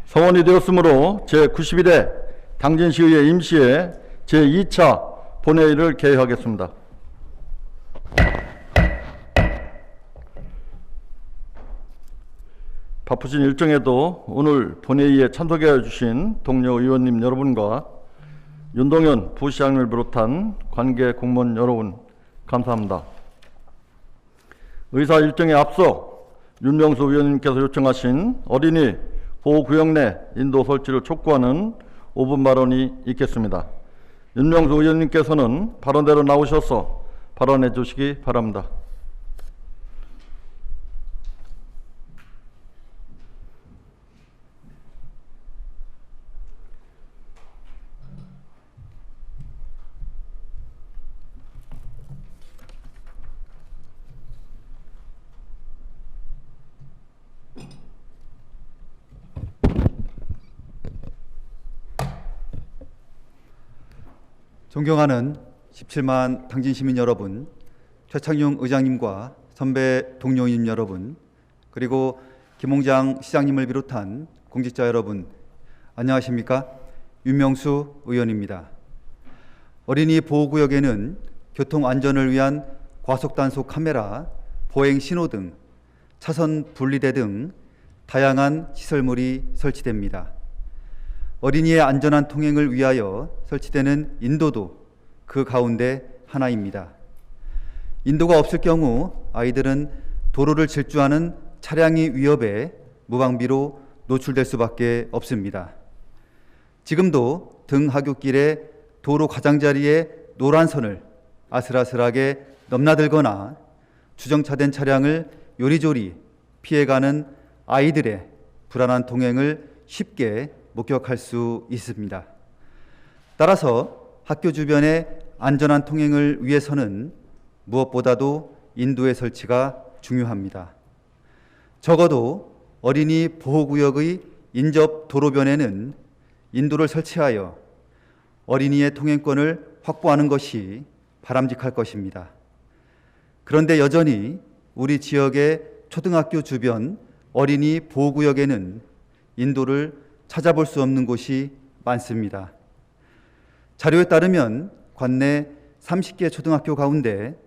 성원이 되었으므로 제91회 당진시의회 임시회 제2차 본회의를 개회하겠습니다. 바쁘신 일정에도 오늘 본회의에 참석해 주신 동료 의원님 여러분과 윤동현 부시장을 비롯한 관계 공무원 여러분 감사합니다. 의사 일정에 앞서 윤명수 의원님께서 요청하신 어린이 보호구역 내 인도 설치를 촉구하는 5분 발언이 있겠습니다. 윤명수 의원님께서는 발언대로 나오셔서 발언해 주시기 바랍니다. 존경하는 17만 당진시민 여러분, 최창용 의장님과 선배 동료님 여러분, 그리고 김홍장 시장님을 비롯한 공직자 여러분, 안녕하십니까? 윤명수 의원입니다. 어린이 보호구역에는 교통안전을 위한 과속단속 카메라, 보행 신호등, 차선 분리대 등 다양한 시설물이 설치됩니다. 어린이의 안전한 통행을 위하여 설치되는 인도도 그 가운데 하나입니다. 인도가 없을 경우 아이들은 도로를 질주하는 차량의 위협에 무방비로 노출될 수밖에 없습니다. 지금도 등하굣길에 도로 가장자리에 노란 선을 아슬아슬하게 넘나들거나 주정차된 차량을 요리조리 피해가는 아이들의 불안한 통행을 쉽게 목격할 수 있습니다. 따라서 학교 주변의 안전한 통행을 위해서는 무엇보다도 인도의 설치가 중요합니다. 적어도 어린이 보호구역의 인접 도로변에는 인도를 설치하여 어린이의 통행권을 확보하는 것이 바람직할 것입니다. 그런데 여전히 우리 지역의 초등학교 주변 어린이 보호구역에는 인도를 찾아볼 수 없는 곳이 많습니다. 자료에 따르면 관내 30개 초등학교 가운데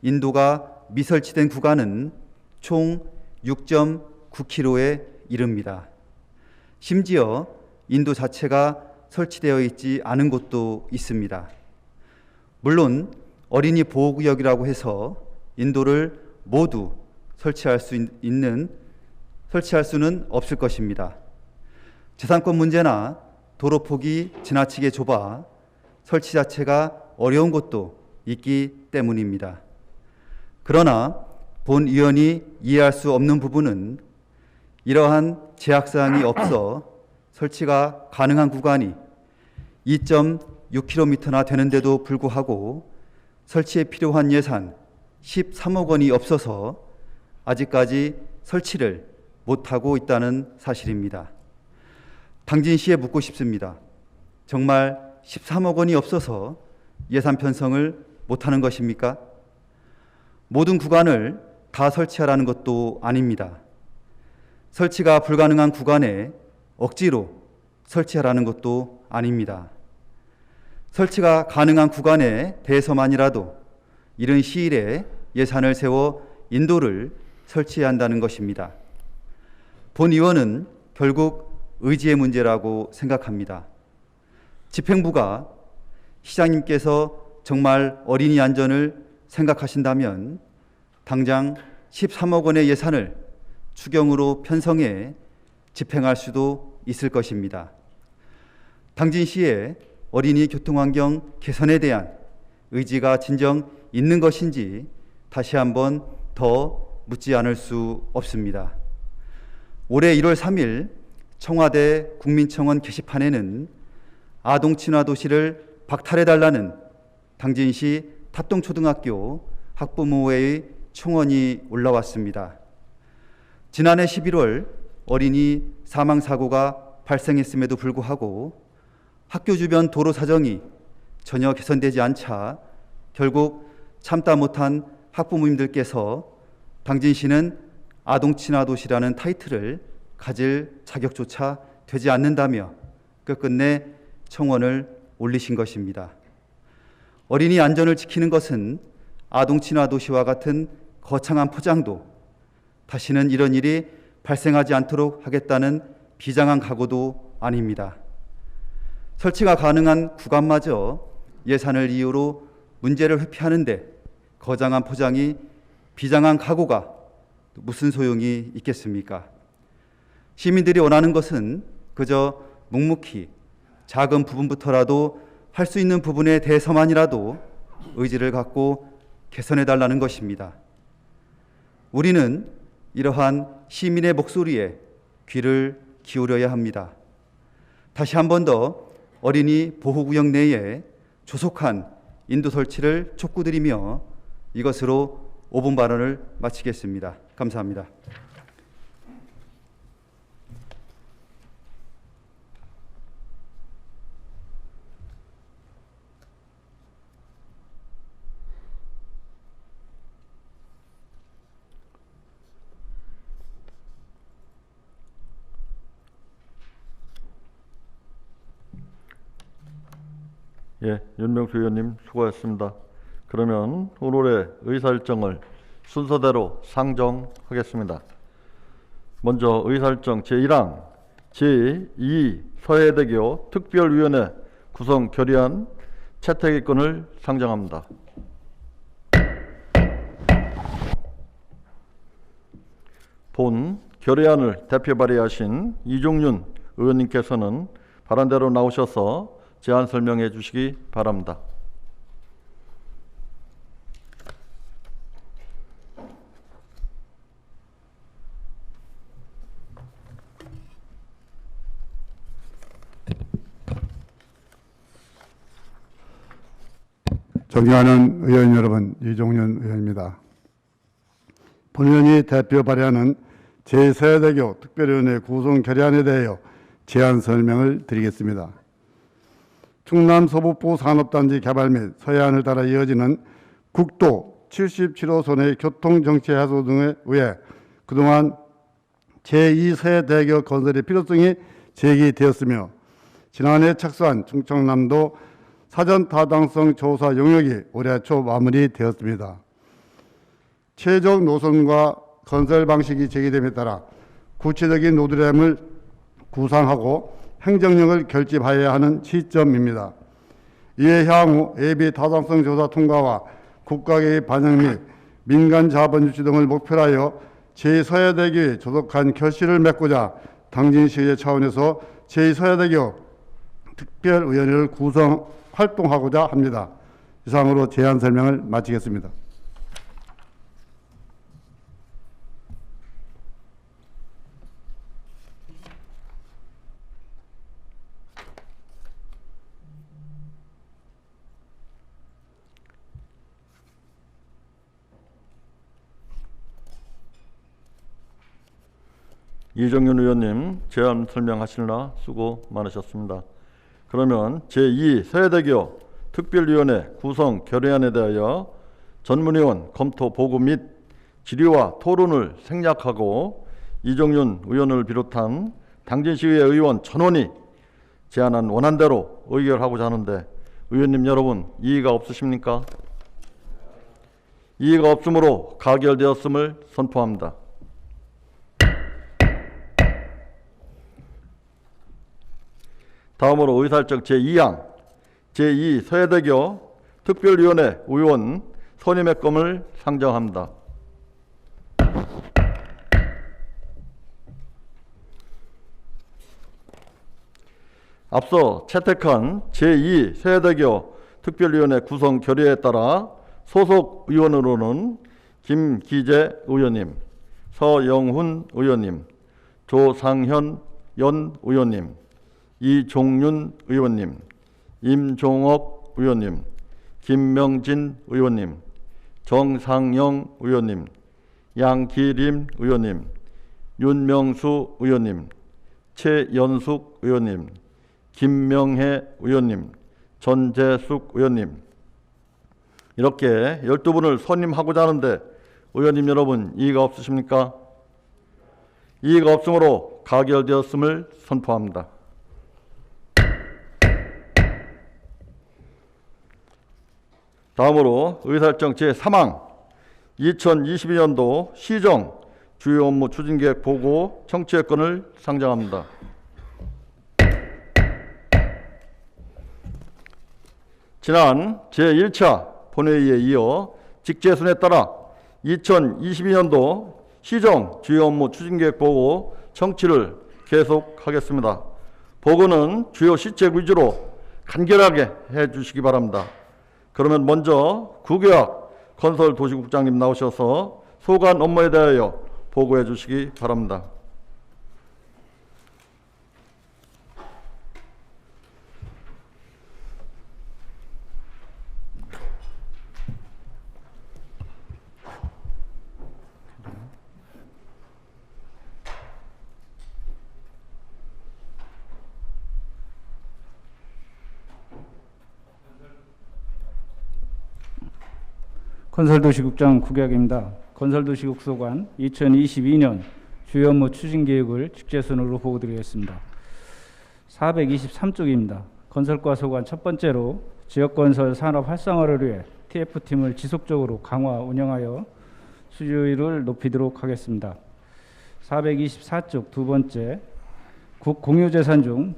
인도가 미설치된 구간은 총 6.9km에 이릅니다. 심지어 인도 자체가 설치되어 있지 않은 곳도 있습니다. 물론 어린이 보호구역이라고 해서 인도를 모두 설치할 수는 없을 것입니다. 재산권 문제나 도로 폭이 지나치게 좁아 설치 자체가 어려운 곳도 있기 때문입니다. 그러나 본 의원이 이해할 수 없는 부분은 이러한 제약사항이 없어 설치가 가능한 구간이 2.6km나 되는데도 불구하고 설치에 필요한 예산 13억 원이 없어서 아직까지 설치를 못하고 있다는 사실입니다. 당진시에 묻고 싶습니다. 정말 13억 원이 없어서 예산 편성을 못하는 것입니까? 모든 구간을 다 설치하라는 것도 아닙니다. 설치가 불가능한 구간에 억지로 설치하라는 것도 아닙니다. 설치가 가능한 구간에 대해서만이라도 이른 시일에 예산을 세워 인도를 설치해야 한다는 것입니다. 본 의원은 결국 의지의 문제라고 생각합니다. 집행부가 시장님께서 정말 어린이 안전을 생각하신다면 당장 13억 원의 예산을 추경으로 편성해 집행할 수도 있을 것입니다. 당진시의 어린이 교통환경 개선에 대한 의지가 진정 있는 것인지 다시 한번 더 묻지 않을 수 없습니다. 올해 1월 3일 청와대 국민청원 게시판에는 아동 친화 도시를 박탈해달라는 당진시 탑동초등학교 학부모회의 청원이 올라왔습니다. 지난해 11월 어린이 사망사고가 발생했음에도 불구하고 학교 주변 도로 사정이 전혀 개선되지 않자 결국 참다 못한 학부모님들께서 당진시는 아동 친화 도시라는 타이틀을 가질 자격조차 되지 않는다며 끝끝내 청원을 올리신 것입니다. 어린이 안전을 지키는 것은 아동 친화 도시와 같은 거창한 포장도, 다시는 이런 일이 발생하지 않도록 하겠다는 비장한 각오도 아닙니다. 설치가 가능한 구간마저 예산을 이유로 문제를 회피하는데 거장한 포장이 비장한 각오가 무슨 소용이 있겠습니까? 시민들이 원하는 것은 그저 묵묵히 작은 부분부터라도 할 수 있는 부분에 대해서만이라도 의지를 갖고 개선해달라는 것입니다. 우리는 이러한 시민의 목소리에 귀를 기울여야 합니다. 다시 한 번 더 어린이 보호구역 내에 조속한 인도 설치를 촉구드리며 이것으로 5분 발언을 마치겠습니다. 감사합니다. 예, 윤명수 의원님 수고하셨습니다. 그러면 오늘의 의사일정을 순서대로 상정하겠습니다. 먼저 의사일정 제1항 제2 서해대교 특별위원회 구성 결의안 채택의건을 상정합니다. 본 결의안을 대표 발의하신 이종윤 의원님께서는 발언대로 나오셔서 제안 설명해 주시기 바랍니다. 존경하는 의원 여러분, 이종윤 의원입니다. 본 의원이 대표 발의하는 제2서해대교 특별위원회 구성 결의안에 대하여 제안 설명을 드리겠습니다. 충남 서북부 산업단지 개발 및 서해안을 따라 이어지는 국도 77호선의 교통정체 해소 등에 의해 그동안 제2서해대교 건설의 필요성이 제기되었으며 지난해 착수한 충청남도 사전 타당성 조사 용역이 올해 초 마무리되었습니다. 최적 노선과 건설 방식이 제기됨에 따라 구체적인 노드램을 구상하고 행정력을 결집하여야 하는 시점입니다. 이에 향후 예비 타당성 조사 통과와 국가계획 반영 및 민간 자본 유치 등을 목표로 하여 제2서해대교의 조속한 결실을 맺고자 당진시의 차원에서 제2서해대교 특별위원회를 구성 활동하고자 합니다. 이상으로 제안 설명을 마치겠습니다. 이종윤 의원님 제안 설명하시느라 수고 많으셨습니다. 그러면 제2 서해대교 특별위원회 구성 결의안에 대하여 전문위원 검토 보고 및 질의와 토론을 생략하고 이종윤 의원을 비롯한 당진시의회 의원 전원이 제안한 원안대로 의결하고자 하는데 의원님 여러분 이의가 없으십니까? 이의가 없으므로 가결되었음을 선포합니다. 다음으로 의사일정 제2항 제2 서해대교 특별위원회 의원 선임의 건을 상정합니다. 앞서 채택한 제2 서해대교 특별위원회 구성 결의에 따라 소속 의원으로는 김기재 의원님, 서영훈 의원님, 조상현 연 의원님, 이종윤 의원님, 임종옥 의원님, 김명진 의원님, 정상영 의원님, 양기림 의원님, 윤명수 의원님, 최연숙 의원님, 김명혜 의원님, 전재숙 의원님 이렇게 12분을 선임하고자 하는데 의원님 여러분 이의가 없으십니까? 이의가 없으므로 가결되었음을 선포합니다. 다음으로 의사일정 제3항 2022년도 시정 주요 업무 추진계획 보고 청취권을 상정합니다. 지난 제1차 본회의에 이어 직제순에 따라 2022년도 시정 주요 업무 추진계획 보고 청취를 계속하겠습니다. 보고는 주요 시책 위주로 간결하게 해주시기 바랍니다. 그러면 먼저 국유학 건설도시국장님 나오셔서 소관 업무에 대하여 보고해 주시기 바랍니다. 건설도시국장 국약입니다. 건설도시국 소관 2022년 주요 업무 추진 계획을 직제순으로 보고드리겠습니다. 423쪽입니다. 건설과 소관 첫 번째로 지역건설 산업 활성화를 위해 TF팀을 지속적으로 강화 운영하여 수주율을 높이도록 하겠습니다. 424쪽 두 번째, 국 공유재산 중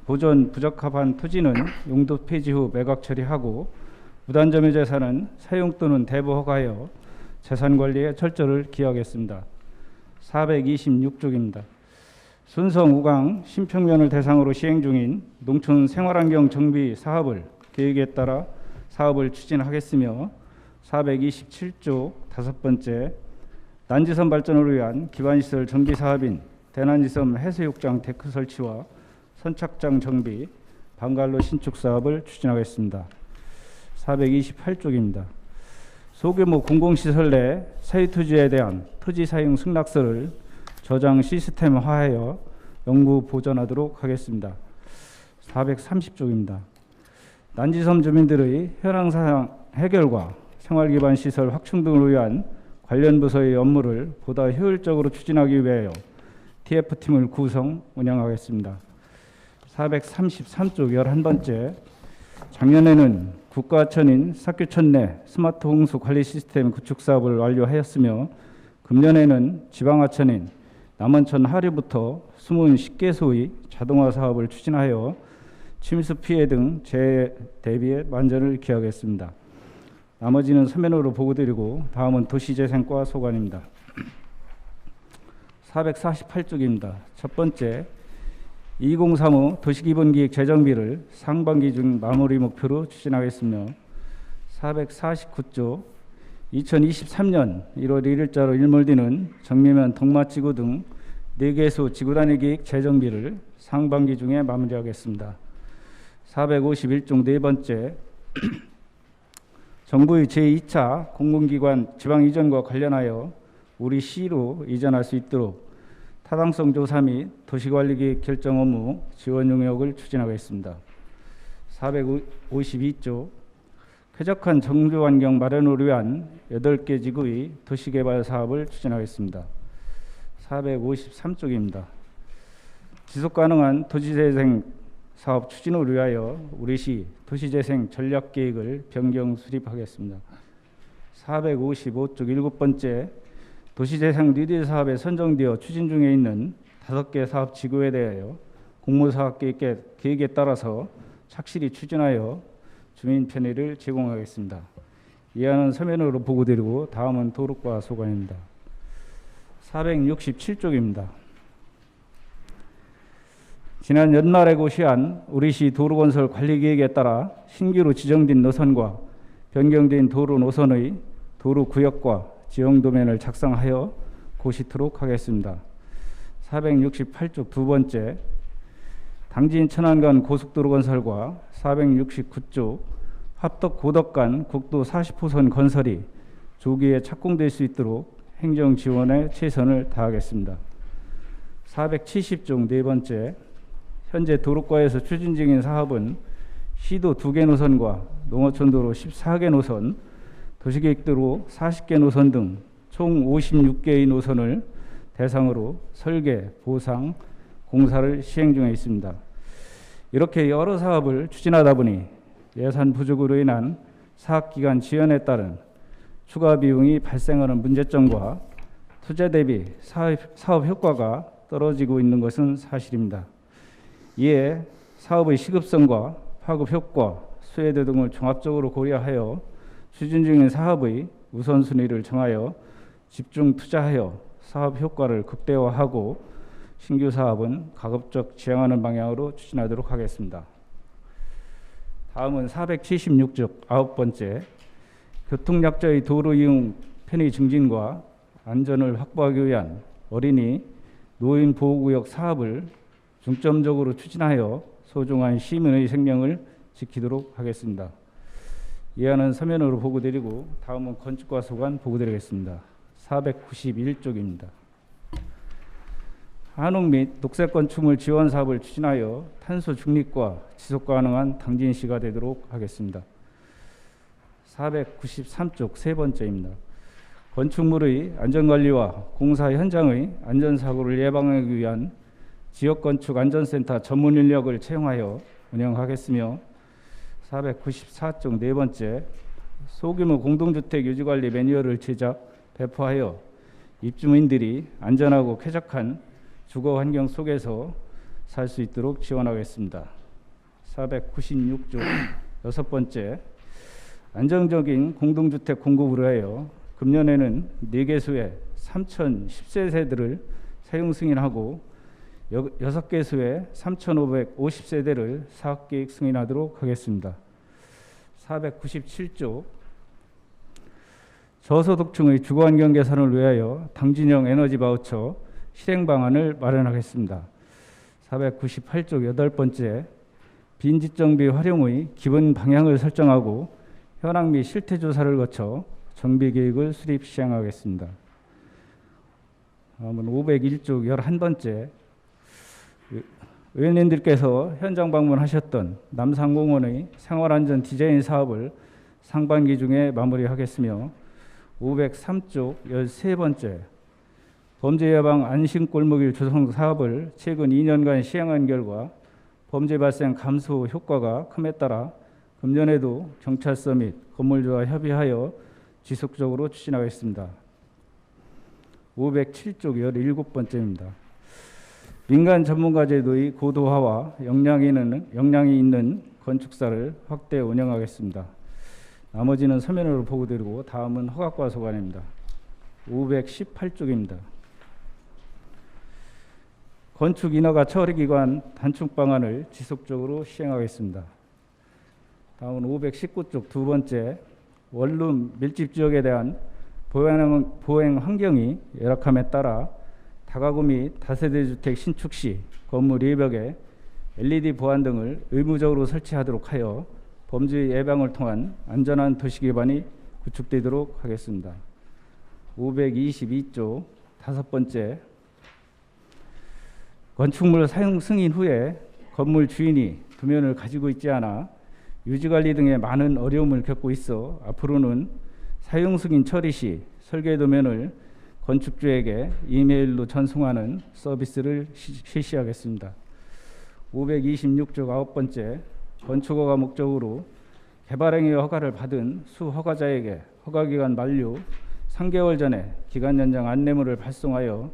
보존 부적합한 토지는 용도 폐지 후 매각 처리하고 무단점유 재산은 사용 또는 대부 허가하여 재산관리에 철저를 기하겠습니다. 426쪽입니다. 순성 우강 신평면을 대상으로 시행 중인 농촌 생활환경 정비 사업을 계획에 따라 사업을 추진하겠으며 427쪽 다섯 번째, 난지섬 발전을 위한 기반시설 정비 사업인 대난지섬 해수욕장 데크 설치와 선착장 정비, 방갈로 신축 사업을 추진하겠습니다. 428쪽입니다. 소규모 공공시설 내 사유토지에 대한 토지 사용 승낙서를 저장 시스템화하여 영구 보존하도록 하겠습니다. 430쪽입니다. 난지섬 주민들의 현황사항 해결과 생활기반 시설 확충 등을 위한 관련 부서의 업무를 보다 효율적으로 추진하기 위하여 TF팀을 구성 운영하겠습니다. 433쪽 11번째, 작년에는 국가하천인 사규천 내 스마트 홍수 관리 시스템 구축 사업을 완료하였으며 금년에는 지방하천인 남원천 하류부터 숨은 10개소의 자동화 사업을 추진하여 침수 피해 등 재해 대비에 만전을 기하겠습니다. 나머지는 서면으로 보고드리고 다음은 도시재생과 소관입니다. 448쪽입니다. 첫 번째, 2035 도시기본기획 재정비를 상반기 중 마무리 목표로 추진하겠으며 449조 2023년 1월 1일자로 일몰되는 정미면 덕마지구 등 4개소 지구단위 계획 재정비를 상반기 중에 마무리하겠습니다. 451종 네 번째, 정부의 제2차 공공기관 지방 이전과 관련하여 우리 시로 이전할 수 있도록 타당성 조사 및 도시관리계획 결정 업무 지원 용역을 추진하겠습니다. 452조, 쾌적한 정주환경 마련을 위한 8개 지구의 도시개발 사업을 추진하겠습니다. 453쪽입니다. 지속가능한 도시재생 사업 추진을 위하여 우리시 도시재생 전략계획을 변경 수립하겠습니다. 455쪽 7번째, 도시재생 뉴딜 사업에 선정되어 추진 중에 있는 5개 사업 지구에 대하여 공모사업 계획에 따라서 착실히 추진하여 주민 편의를 제공하겠습니다. 이하는 서면으로 보고드리고 다음은 도로과 소관입니다. 467쪽입니다. 지난 연말에 고시한 우리시 도로건설 관리계획에 따라 신규로 지정된 노선과 변경된 도로 노선의 도로구역과 지형도면을 작성하여 고시토록 하겠습니다. 468쪽 두 번째, 당진 천안 간 고속도로 건설과 469쪽 합덕 고덕 간 국도 40호선 건설이 조기에 착공될 수 있도록 행정 지원에 최선을 다하겠습니다. 470쪽 네 번째, 현재 도로과에서 추진 중인 사업은 시도 2개 노선과 농어촌도로 14개 노선, 도시계획도로 40개 노선 등 총 56개의 노선을 대상으로 설계, 보상, 공사를 시행 중에 있습니다. 이렇게 여러 사업을 추진하다 보니 예산 부족으로 인한 사업기간 지연에 따른 추가 비용이 발생하는 문제점과 투자 대비 사업 효과가 떨어지고 있는 것은 사실입니다. 이에 사업의 시급성과 파급 효과, 수혜도 등을 종합적으로 고려하여 추진 중인 사업의 우선순위를 정하여 집중 투자하여 사업 효과를 극대화하고 신규 사업은 가급적 지양하는 방향으로 추진하도록 하겠습니다. 다음은 476쪽 9번째, 교통약자의 도로 이용 편의 증진과 안전을 확보하기 위한 어린이 노인 보호구역 사업을 중점적으로 추진하여 소중한 시민의 생명을 지키도록 하겠습니다. 이하는 서면으로 보고드리고 다음은 건축과 소관 보고드리겠습니다. 491쪽입니다. 한옥 및 녹색 건축물 지원 사업을 추진하여 탄소 중립과 지속 가능한 당진 시가 되도록 하겠습니다. 493쪽 세 번째입니다. 건축물의 안전관리와 공사 현장의 안전사고를 예방하기 위한 지역건축 안전센터 전문 인력을 채용하여 운영하겠으며 494쪽 네 번째, 소규모 공동주택 유지관리 매뉴얼을 제작, 배포하여 입주민들이 안전하고 쾌적한 주거 환경 속에서 살 수 있도록 지원하겠습니다. 496쪽 여섯 번째, 안정적인 공동주택 공급을 위하여 금년에는 4개소의 3,010세대를 사용 승인하고 6개소의 3,550세대를 사업계획 승인하도록 하겠습니다. 497조 저소득층의 주거환경 개선을 위하여 당진형 에너지 바우처 실행 방안을 마련하겠습니다. 498조 여덟 번째, 빈집정비 활용의 기본 방향을 설정하고 현황 및 실태 조사를 거쳐 정비 계획을 수립 시행하겠습니다. 다음은 501조 11번째, 의원님들께서 현장 방문하셨던 남산공원의 생활안전 디자인 사업을 상반기 중에 마무리하겠으며 503쪽 13번째, 범죄 예방 안심골목길 조성 사업을 최근 2년간 시행한 결과 범죄 발생 감소 효과가 큼에 따라 금년에도 경찰서 및 건물주와 협의하여 지속적으로 추진하겠습니다. 507쪽 17번째입니다. 민간 전문가 제도의 고도화와 역량이 있는 건축사를 확대 운영하겠습니다. 나머지는 서면으로 보고드리고 다음은 허각과 소관입니다. 518쪽입니다. 건축 인허가 처리기간 단축 방안을 지속적으로 시행하겠습니다. 다음은 519쪽 두 번째, 원룸 밀집 지역에 대한 보행 환경이 열악함에 따라 다가구 및 다세대 주택 신축 시 건물 외벽에 LED 보안 등을 의무적으로 설치하도록 하여 범죄 예방을 통한 안전한 도시 기반이 구축되도록 하겠습니다. 522조 다섯 번째, 건축물 사용 승인 후에 건물 주인이 도면을 가지고 있지 않아 유지관리 등의 많은 어려움을 겪고 있어 앞으로는 사용 승인 처리 시 설계 도면을 건축주에게 이메일로 전송하는 서비스를 실시하겠습니다. 526조 아홉 번째, 건축허가 목적으로 개발행위 허가를 받은 수허가자에게 허가기간 만료 3개월 전에 기간 연장 안내문을 발송하여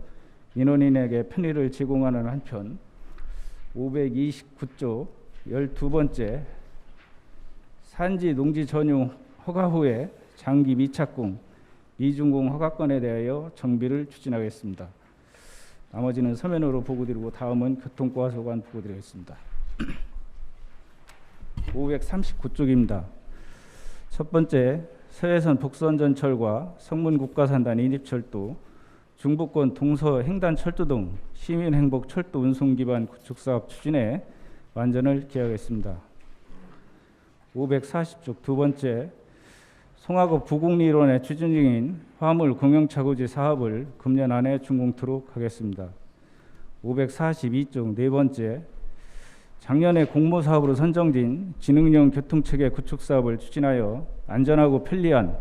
민원인에게 편의를 제공하는 한편 529조 12번째, 산지 농지 전용 허가 후에 장기 미착공, 미준공 허가권에 대하여 정비를 추진하겠습니다. 나머지는 서면으로 보고드리고 다음은 교통과 소관 보고드리겠습니다. 539쪽입니다. 첫 번째, 서해선 복선전철과 성문국가산단 인입철도, 중부권 동서횡단철도 등 시민행복철도 운송기반 구축사업 추진에 완전을 기하겠습니다. 540쪽 두 번째, 송화급 부곡리 일원에 추진 중인 화물 공영차고지 사업을 금년 안에 준공토록 하겠습니다. 542쪽 네 번째, 작년에 공모사업으로 선정된 지능형 교통체계 구축 사업을 추진하여 안전하고 편리한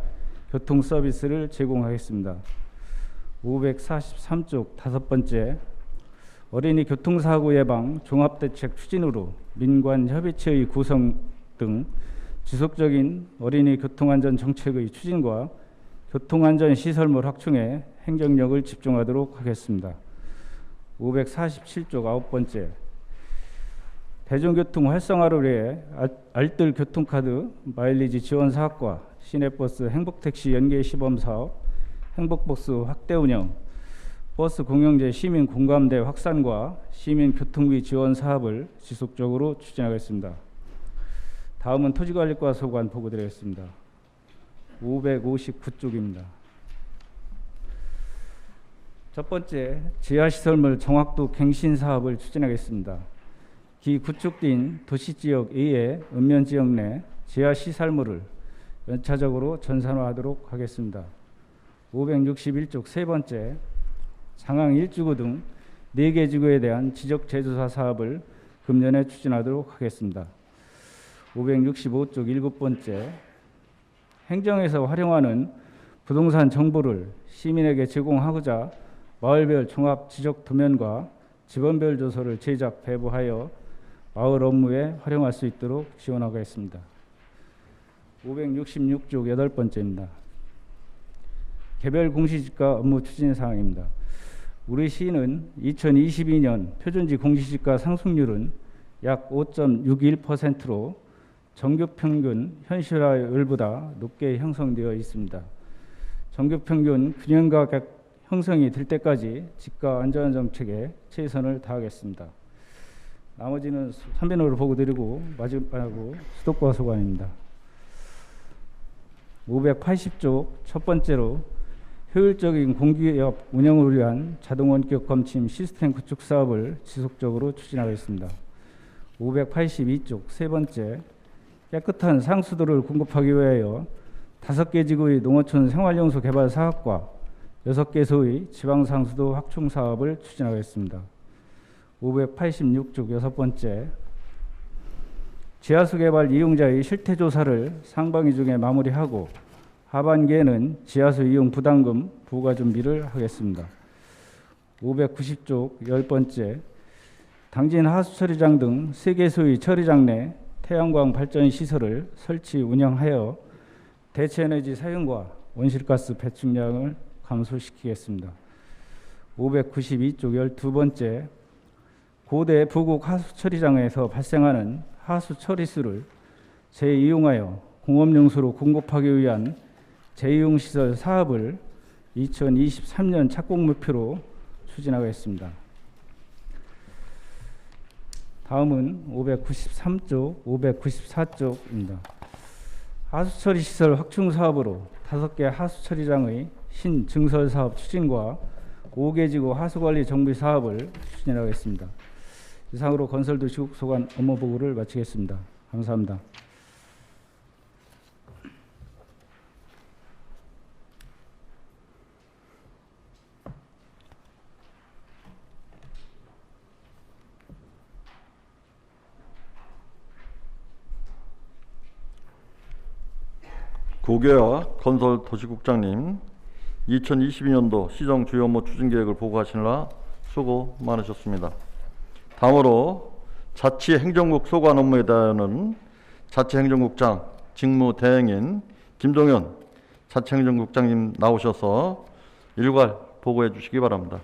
교통 서비스를 제공하겠습니다. 543쪽 다섯 번째, 어린이 교통사고 예방 종합대책 추진으로 민관협의체의 구성 등 지속적인 어린이 교통안전 정책의 추진과 교통안전 시설물 확충에 행정력을 집중하도록 하겠습니다. 547쪽 아홉 번째, 대중교통 활성화를 위해 알뜰 교통카드 마일리지 지원 사업과 시내버스 행복택시 연계 시범 사업, 행복버스 확대 운영, 버스 공영제 시민 공감대 확산과 시민 교통비 지원 사업을 지속적으로 추진하겠습니다. 다음은 토지관리과 소관 보고 드리겠습니다. 559쪽입니다. 첫 번째, 지하시설물 정확도 갱신 사업을 추진하겠습니다. 기 구축된 도시지역 A의 읍면지역 내 지하시설물을 연차적으로 전산화하도록 하겠습니다. 561쪽 세 번째, 장항 1지구 등 4개 지구에 대한 지적재조사 사업을 금년에 추진하도록 하겠습니다. 565쪽 일곱 번째, 행정에서 활용하는 부동산 정보를 시민에게 제공하고자 마을별 종합 지적 도면과 지번별 조서를 제작 배부하여 마을 업무에 활용할 수 있도록 지원하겠습니다. 566쪽 여덟 번째입니다. 개별 공시지가 업무 추진 사항입니다. 우리 시는 2022년 표준지 공시지가 상승률은 약 5.61%로 정규평균 현실화율보다 높게 형성되어 있습니다. 정규평균 균형가격 형성이 될 때까지 지가 안전 정책에 최선을 다하겠습니다. 나머지는 선변으로 보고 드리고 마지막으로 수도과 소관입니다. 580쪽 첫 번째로 효율적인 공기업 운영을 위한 자동 원격 검침 시스템 구축 사업을 지속적으로 추진하겠습니다. 582쪽 세 번째, 깨끗한 상수도를 공급하기 위하여 5개 지구의 농어촌 생활용수 개발 사업과 6개소의 지방상수도 확충 사업을 추진하겠습니다. 586쪽 여섯 번째, 지하수 개발 이용자의 실태조사를 상반기 중에 마무리하고 하반기에는 지하수 이용 부담금 부과 준비를 하겠습니다. 590쪽 열 번째, 당진 하수처리장 등 3개소의 처리장 내 태양광 발전 시설을 설치 운영하여 대체에너지 사용과 온실가스 배출량을 감소시키겠습니다. 592쪽 12번째, 고대 부국 하수처리장에서 발생하는 하수처리수를 재이용하여 공업용수로 공급하기 위한 재이용시설 사업을 2023년 착공 목표로 추진하겠습니다. 다음은 593쪽, 594쪽입니다. 하수처리 시설 확충 사업으로 5개 하수처리장의 신증설 사업 추진과 5개 지구 하수관리 정비 사업을 추진하겠습니다. 이상으로 건설도시국소관 업무 보고를 마치겠습니다. 감사합니다. 고교와 건설도시국장님, 2022년도 시정 주요 업무 추진 계획을 보고하시느라 수고 많으셨습니다. 다음으로 자치행정국 소관 업무에 대하여는 자치행정국장 직무대행인 김동연 자치행정국장님 나오셔서 일괄 보고해 주시기 바랍니다.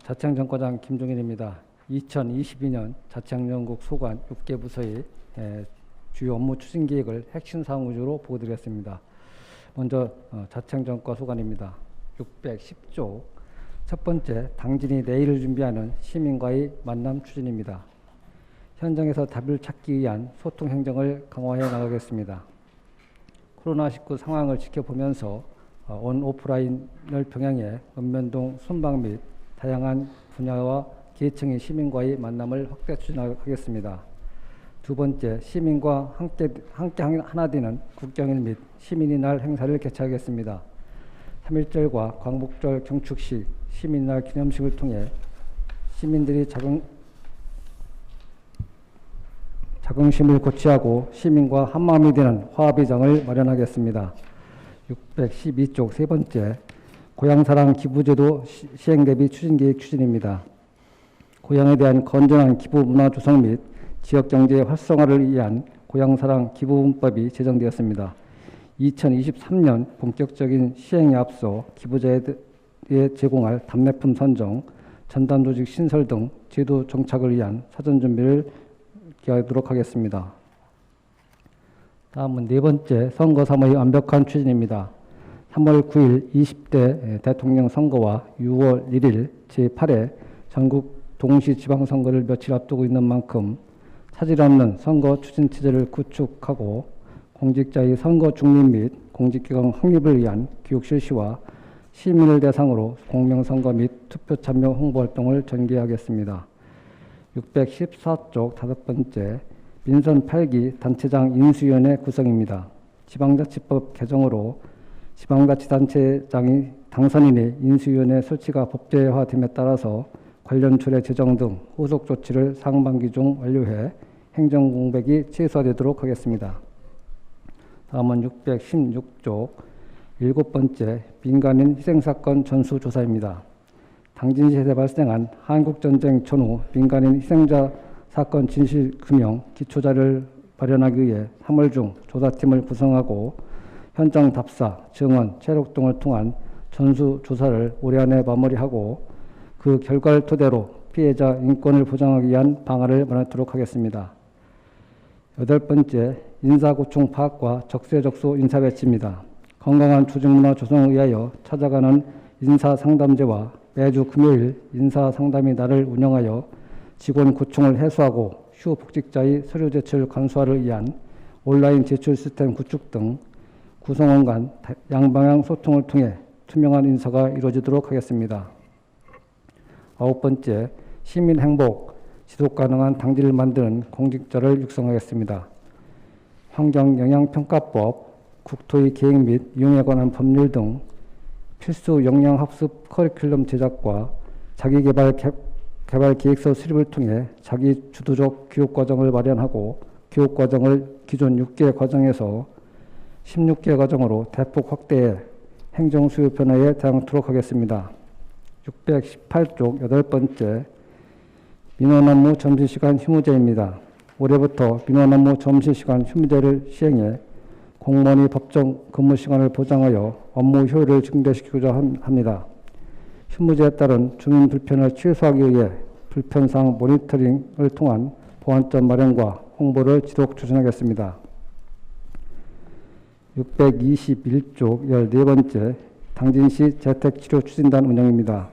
자치행정과장 김종인입니다. 2022년 자치행정국 소관 6개 부서의 주요 업무 추진 계획을 핵심 사항 위주로 보고드리겠습니다. 먼저 자치행정과 소관입니다. 610조 첫 번째, 당진이 내일을 준비하는 시민과의 만남 추진입니다. 현장에서 답을 찾기 위한 소통 행정을 강화해 나가겠습니다. 코로나19 상황을 지켜보면서 온 오프라인을 병행해 읍면동 순방 및 다양한 분야와 계층의 시민과의 만남을 확대 추진하겠습니다. 두 번째, 시민과 함께 하나 되는 국경일 및 시민의 날 행사를 개최하겠습니다. 3.1절과 광복절 경축 시 시민날 기념식을 통해 시민들이 자긍심을 고취하고 시민과 한마음이 되는 화합의 장을 마련하겠습니다. 612쪽 세 번째, 고향사랑 기부제도 시행 대비 추진계획 추진입니다. 고향에 대한 건전한 기부 문화 조성 및 지역경제 활성화를 위한 고향사랑 기부문법이 제정되었습니다. 2023년 본격적인 시행에 앞서 기부자에 제공할 답례품 선정, 전담조직 신설 등 제도 정착을 위한 사전 준비를 기하도록 하겠습니다. 다음은 네 번째, 선거 3의 완벽한 추진입니다. 3월 9일 20대 대통령 선거와 6월 1일 제8회 전국 동시지방선거를 며칠 앞두고 있는 만큼 차질 없는 선거 추진 체제를 구축하고 공직자의 선거 중립 및 공직기강 확립을 위한 교육 실시와 시민을 대상으로 공명선거 및 투표 참여 홍보 활동을 전개하겠습니다. 614쪽 다섯 번째, 민선 8기 단체장 인수위원회 구성입니다. 지방자치법 개정으로 지방자치단체장이 당선인의 인수위원회 설치가 법제화됨에 따라서 관련 조례 제정 등 후속 조치를 상반기 중 완료해 행정공백이 최소화되도록 하겠습니다. 다음은 616쪽 일곱 번째, 민간인 희생사건 전수조사입니다. 당진시에서 발생한 한국전쟁 전후 민간인 희생자 사건 진실규명 기초자료를 마련하기 위해 3월 중 조사팀을 구성하고 현장 답사, 증언, 체력 등을 통한 전수조사를 올해 안에 마무리하고 그 결과를 토대로 피해자 인권을 보장하기 위한 방안을 마련하도록 하겠습니다. 여덟 번째, 인사고충 파악과 적재적소 인사배치입니다. 건강한 조직문화 조성을 위하여 찾아가는 인사상담제와 매주 금요일 인사상담의 날을 운영하여 직원 고충을 해소하고 휴 복직자의 서류 제출 간소화를 위한 온라인 제출 시스템 구축 등 구성원 간 양방향 소통을 통해 투명한 인사가 이루어지도록 하겠습니다. 아홉 번째, 시민 행복, 지속 가능한 당지를 만드는 공직자를 육성하겠습니다. 환경영향평가법, 국토의 계획 및 이용에 관한 법률 등 필수 역량학습 커리큘럼 제작과 자기개발 계획서 수립을 통해 자기 주도적 교육과정을 마련하고 교육과정을 기존 6개 과정에서 16개 과정으로 대폭 확대해 행정수요 변화에 대응하도록 하겠습니다. 618쪽 여덟 번째, 민원업무 점심시간 휴무제입니다. 올해부터 민원업무 점심시간 휴무제를 시행해 공무원이 법정 근무시간을 보장하여 업무 효율을 증대시키고자 합니다. 휴무제에 따른 주민 불편을 최소화하기 위해 불편사항 모니터링을 통한 보완점 마련과 홍보를 지속 추진하겠습니다. 621쪽 14번째, 당진시 재택치료 추진단 운영입니다.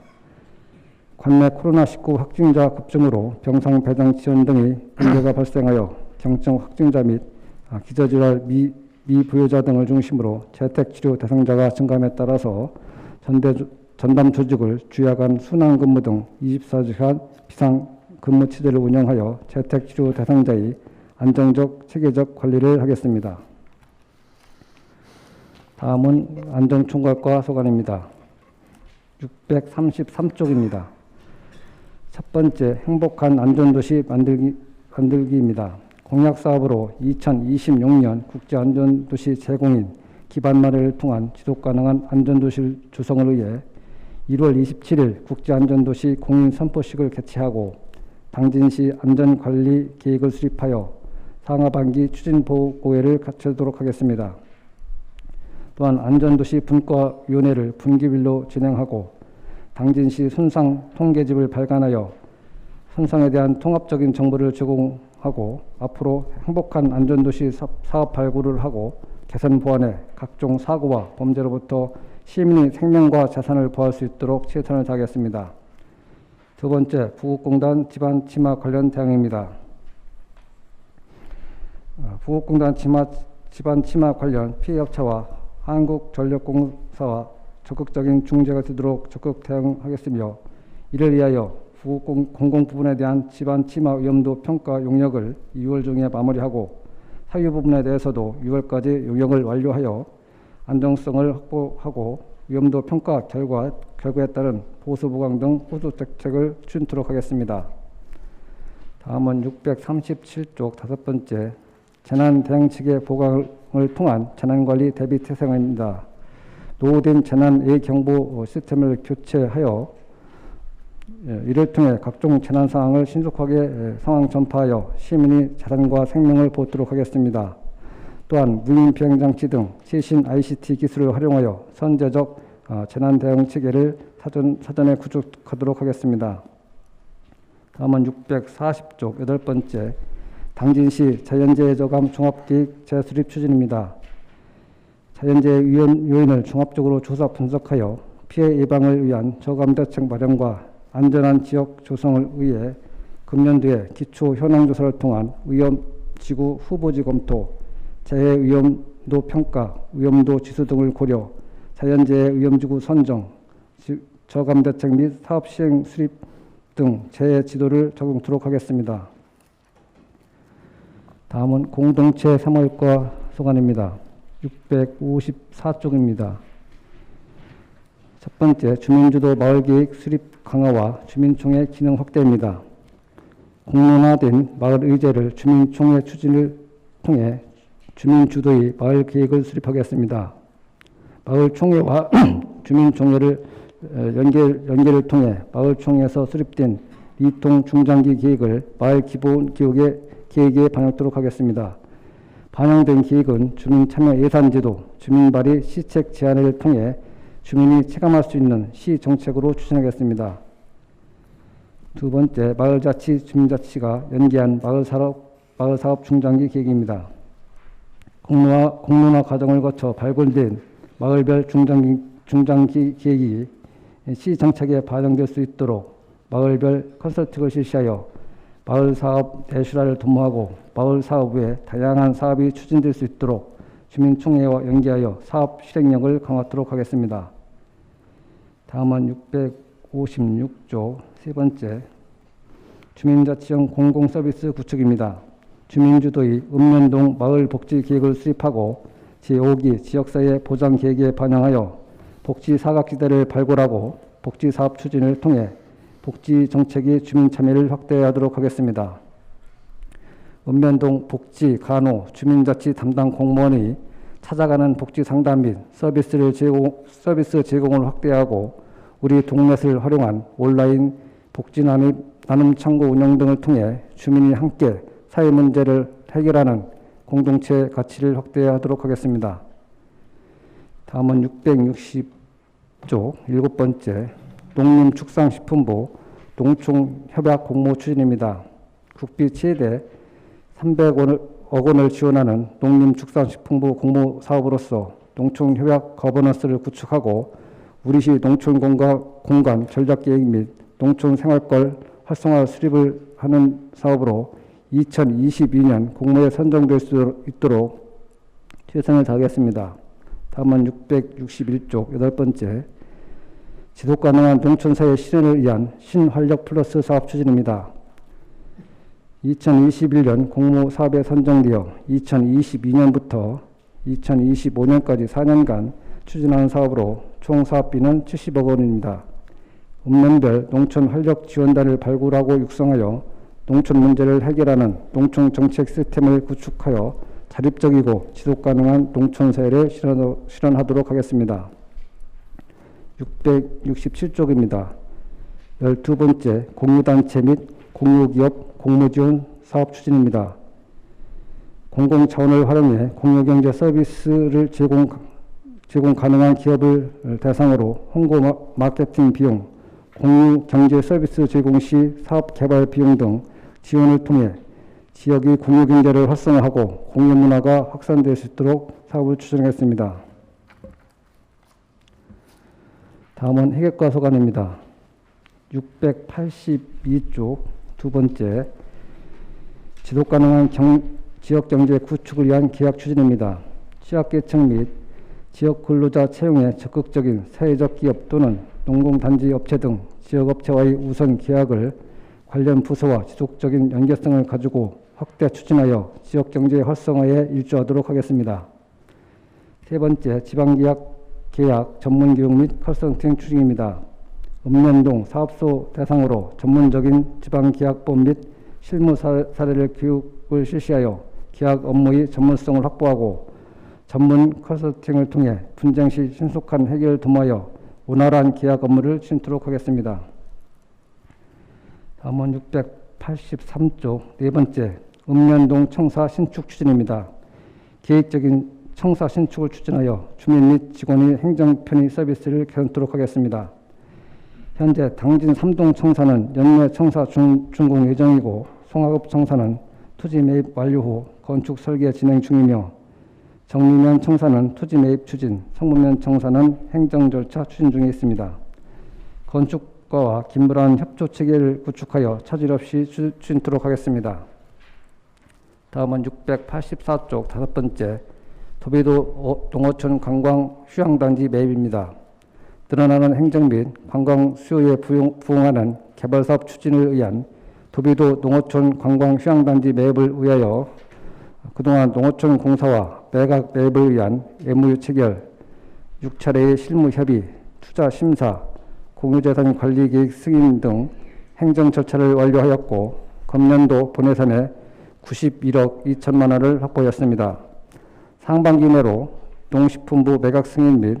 관내 코로나19 확진자 급증으로 병상 배당 지원 등의 문제가 발생하여 경증 확진자 및 기저질환 미부여자 등을 중심으로 재택치료 대상자가 증감에 따라서 전담 조직을 주야간 순환근무 등 24시간 비상근무 체제를 운영하여 재택치료 대상자의 안정적 체계적 관리를 하겠습니다. 다음은 안전총괄과 소관입니다. 633쪽입니다. 첫 번째, 행복한 안전도시 만들기입니다. 공약사업으로 2026년 국제안전도시 제공인 기반 마련을 통한 지속가능한 안전도시 조성을 위해 1월 27일 국제안전도시 공인선포식을 개최하고 당진시 안전관리 계획을 수립하여 상하반기 추진보고회를 갖추도록 하겠습니다. 또한 안전도시 분과위원회를 분기별로 진행하고 당진시 손상 통계집을 발간하여 손상에 대한 통합적인 정보를 제공하고 앞으로 행복한 안전도시 사업 발굴을 하고 개선 보완해 각종 사고와 범죄로부터 시민의 생명과 재산을 보호할 수 있도록 최선을 다하겠습니다. 두 번째, 부국공단 집안 침하 관련 대응입니다. 부국공단 집안 침하 관련 피해업체와 한국전력공사와 적극적인 중재가 되도록 적극 대응하겠으며 이를 위하여 공공 부분에 대한 집안 침하 위험도 평가 용역을 2월 중에 마무리하고 사유 부분에 대해서도 6월까지 용역을 완료하여 안정성을 확보하고 위험도 평가 결과에 따른 보수 보강 등 후속 대책을 추진토록 하겠습니다. 다음은 637쪽 5번째 재난 대응 체계 보강을 통한 재난관리 대비 태세입니다. 노후된 재난 예경보 시스템을 교체하여 이를 통해 각종 재난 상황을 신속하게 상황 전파하여 시민이 자산과 생명을 보호하도록 하겠습니다. 또한 무인 비행장치 등 최신 ICT 기술을 활용하여 선제적 재난 대응 체계를 사전에 구축하도록 하겠습니다. 다음은 640쪽 8번째 당진시 자연재해 저감 종합계획 재수립 추진입니다. 자연재해 요인을 종합적으로 조사 분석하여 피해 예방을 위한 저감 대책 마련과 안전한 지역 조성을 위해 금년도에 기초 현황 조사를 통한 위험 지구 후보지 검토, 재해 위험도 평가, 위험도 지수 등을 고려, 자연재해 위험지구 선정, 저감 대책 및 사업 시행 수립 등 재해 지도를 적용토록 하겠습니다. 다음은 공동체 생활과 소관입니다. 654쪽입니다. 첫 번째, 주민주도 마을계획 수립 강화와 주민총회 기능 확대입니다. 공론화된 마을의제를 주민총회 추진을 통해 주민주도의 마을계획을 수립하겠습니다. 마을총회와 주민총회를 연계를 통해 마을총회에서 수립된 이통 중장기 계획을 마을 기본 계획에 반영하도록 하겠습니다. 반영된 계획은 주민 참여 예산제도, 주민 발의 시책 제안을 통해 주민이 체감할 수 있는 시 정책으로 추진하겠습니다. 두 번째, 마을자치, 주민자치가 연계한 마을사업 중장기 계획입니다. 공론화 과정을 거쳐 발굴된 마을별 중장기 계획이 시 정책에 반영될 수 있도록 마을별 컨설팅을 실시하여 마을사업 대실화를 도모하고 마을사업 외에 다양한 사업이 추진될 수 있도록 주민총회와 연계하여 사업 실행력을 강화하도록 하겠습니다. 다음은 656조 세 번째, 주민자치형 공공서비스 구축입니다. 주민주도의 읍면동 마을복지계획을 수립하고 제5기 지역사회 보장계획에 반영하여 복지사각지대를 발굴하고 복지사업 추진을 통해 복지정책의 주민참여를 확대하도록 하겠습니다. 읍면동 복지, 간호, 주민자치 담당 공무원이 찾아가는 복지상담 및 서비스 제공을 확대하고 우리 동넷을 활용한 온라인 복지 나눔 창구 운영 등을 통해 주민이 함께 사회 문제를 해결하는 공동체 가치를 확대하도록 하겠습니다. 다음은 660조 7번째, 농림축산식품부 농촌협약 공모 추진입니다. 국비 최대 300억 원을 지원하는 농림축산식품부 공모 사업으로서 농촌협약 거버넌스를 구축하고 우리시 농촌 공간 전략계획 및 농촌 생활권 활성화 수립을 하는 사업으로 2022년 공모에 선정될 수 있도록 최선을 다하겠습니다. 다음은 661쪽 8번째, 지속가능한 농촌사회 실현을 위한 신활력 플러스 사업 추진입니다. 2021년 공모 사업에 선정되어 2022년부터 2025년까지 4년간 추진하는 사업으로 총 사업비는 70억 원입니다. 읍면별 농촌 활력 지원단을 발굴하고 육성하여 농촌 문제를 해결하는 농촌 정책 시스템을 구축하여 자립적이고 지속가능한 농촌 사회를 실현하도록 하겠습니다. 667쪽입니다. 12번째, 공유단체 및 공유기업 공모지원 사업 추진입니다. 공공자원을 활용해 공유경제 서비스를 제공 가능한 기업을 대상으로 홍보 마케팅 비용, 공유경제 서비스 제공 시 사업 개발 비용 등 지원을 통해 지역의 공유경제를 활성화하고 공유문화가 확산될 수 있도록 사업을 추진하겠습니다. 다음은 해결과 소관입니다. 682쪽 두 번째, 지속가능한 지역경제 구축을 위한 계약 추진입니다. 취약계층 및 지역 근로자 채용에 적극적인 사회적 기업 또는 농공단지 업체 등 지역업체와의 우선 계약을 관련 부서와 지속적인 연계성을 가지고 확대 추진하여 지역경제 활성화에 일조하도록 하겠습니다. 세 번째, 지방계약 전문교육 및 컨설팅 추진입니다. 읍면동 사업소 대상으로 전문적인 지방계약법 및 실무 사례를 교육을 실시하여 계약 업무의 전문성을 확보하고 전문 컨설팅을 통해 분쟁 시 신속한 해결을 도모하여 원활한 계약 업무를 진행하도록 하겠습니다. 다음은 683쪽 네 번째, 읍면동 청사 신축 추진입니다. 계획적인 청사 신축을 추진하여 주민 및 직원의 행정 편의 서비스를 개선토록 하겠습니다. 현재 당진 3동 청사는 연내 청사 준공 예정이고 송화읍 청사는 토지 매입 완료 후 건축 설계 진행 중이며 정리면 청사는 토지 매입 추진, 성무면 청사는 행정 절차 추진 중에 있습니다. 건축가와 긴밀한 협조 체계를 구축하여 차질 없이 추진토록 하겠습니다. 다음은 684쪽 다섯 번째, 도비도 농어촌 관광 휴양단지 매입입니다. 늘어나는 행정 및 관광 수요에 부응하는 개발사업 추진을 위한 도비도 농어촌 관광 휴양단지 매입을 위하여 그동안 농어촌 공사와 매각 매입을 위한 MOU 체결, 6차례의 실무 협의, 투자 심사, 공유재산 관리 계획 승인 등 행정 절차를 완료하였고 금년도 본 예산에 91억 2천만 원을 확보했습니다. 상반기 내로 농식품부 매각 승인 및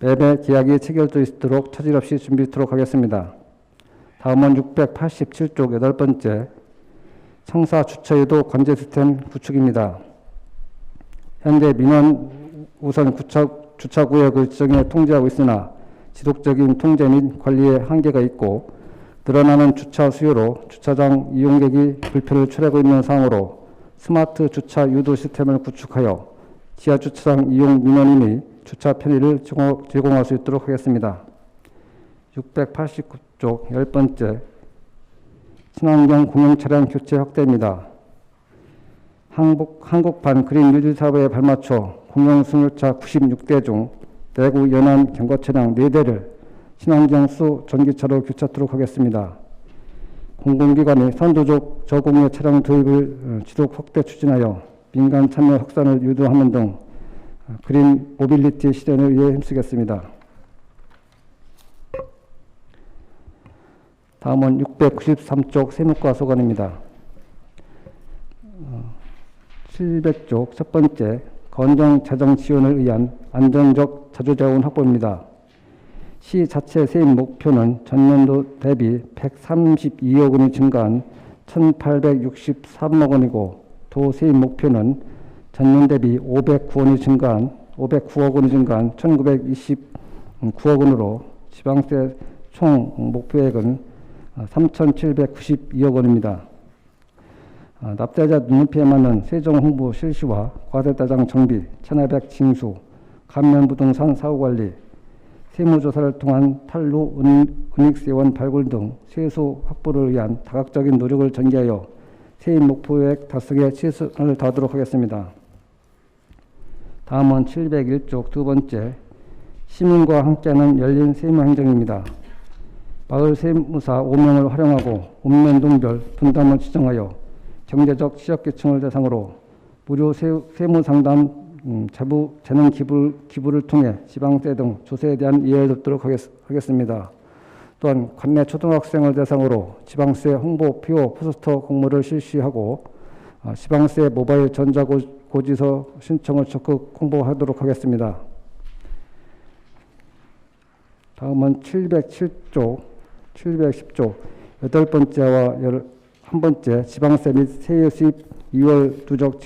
매매 계약이 체결되어 있도록 차질 없이 준비하도록 하겠습니다. 다음은 687쪽 여덟 번째, 청사 주차유도 관제 시스템 구축입니다. 현재 민원 우선 주차구역을 지정해 통제하고 있으나 지속적인 통제 및 관리에 한계가 있고 늘어나는 주차 수요로 주차장 이용객이 불편을 초래하고 있는 상황으로 스마트 주차 유도 시스템을 구축하여 지하 주차장 이용 민원인의 주차 편의를 제공할 수 있도록 하겠습니다. 689쪽 10번째, 친환경 공용 차량 교체 확대입니다. 한국판 그린 유지 사업에 발맞춰 공용 승용차 96대 중 내구 연안 경과 차량 4대를 친환경 수 전기차로 교체하도록 하겠습니다. 공공기관이 선도적 저공해 차량 도입을 지속 확대 추진하여 민간 참여 확산을 유도하는 등 그린 모빌리티 실현을 위해 힘쓰겠습니다. 다음은 693쪽 세무과 소관입니다. 700쪽 첫 번째, 건정 재정 지원을 위한 안정적 자주자원 확보입니다. 시 자체 세입 목표는 전년도 대비 132억 원이 증가한 1,863억 원이고 도 세입 목표는 전년 대비 509억 원이 증가한 1,929억 원으로 지방세 총 목표액은 3,792억 원입니다. 납세자 눈높이에 맞는 세정 홍보 실시와 과세대장 정비, 1,200 징수, 감면부동산 사후관리, 세무조사를 통한 탈루 은닉세원 발굴 등 세수 확보를 위한 다각적인 노력을 전개하여 세입 목표액 달성에 최선을 다하도록 하겠습니다. 다음은 701쪽 두 번째, 시민과 함께하는 열린 세무행정입니다. 마을 세무사 5명을 활용하고 읍면동별 분담을 지정하여 경제적 취약계층을 대상으로 무료 세무상담, 재능 기부를 통해 지방세 등 조세에 대한 이해를 돕도록 하겠습니다. 또한 관내 초등학생을 대상으로 지방세 홍보 표어 포스터 공모를 실시하고 지방세 모바일 전자고지서 신청을 적극 홍보하도록 하겠습니다. 다음은 710조 여덟 번째와 11번째 지방세 및 세율 수입 2월 누적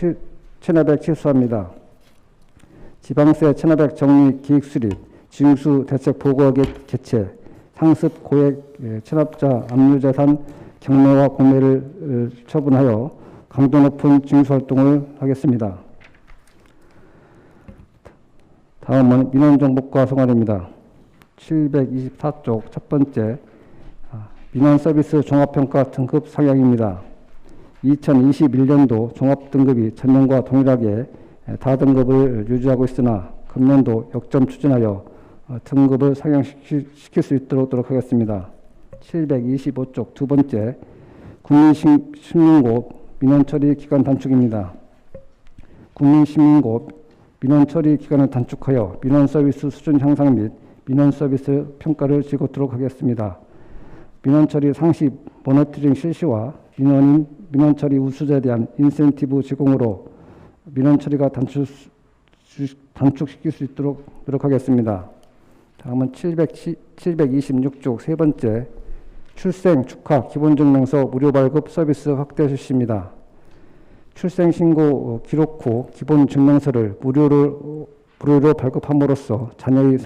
1,500 취소합니다. 지방세 1,500 정리 기획 수립, 징수 대책 보고 개최, 상습 고액 체납자 압류재산 경매와 공매를 처분하여 강도 높은 징수 활동을 하겠습니다. 다음은 민원정보과 송환입니다. 724쪽 첫 번째, 민원서비스 종합평가 등급 상향입니다. 2021년도 종합등급이 전년과 동일하게 다등급을 유지하고 있으나 금년도 역점 추진하여 등급을 상향시킬 수 있도록 하겠습니다. 725쪽 두 번째, 국민신문고 민원처리 기간 단축입니다. 국민신문고 민원처리 기간을 단축하여 민원서비스 수준 향상 및 민원서비스 평가를 즐겁도록 하겠습니다. 민원처리 상시 모니터링 실시와 민원처리 우수자에 대한 인센티브 제공으로 민원처리가 단축시킬 수 있도록 노력하겠습니다. 다음은 726쪽 세 번째, 출생 축하 기본증명서 무료 발급 서비스 확대 실시입니다. 출생 신고 기록 후 기본증명서를 무료로 발급함으로써 자녀의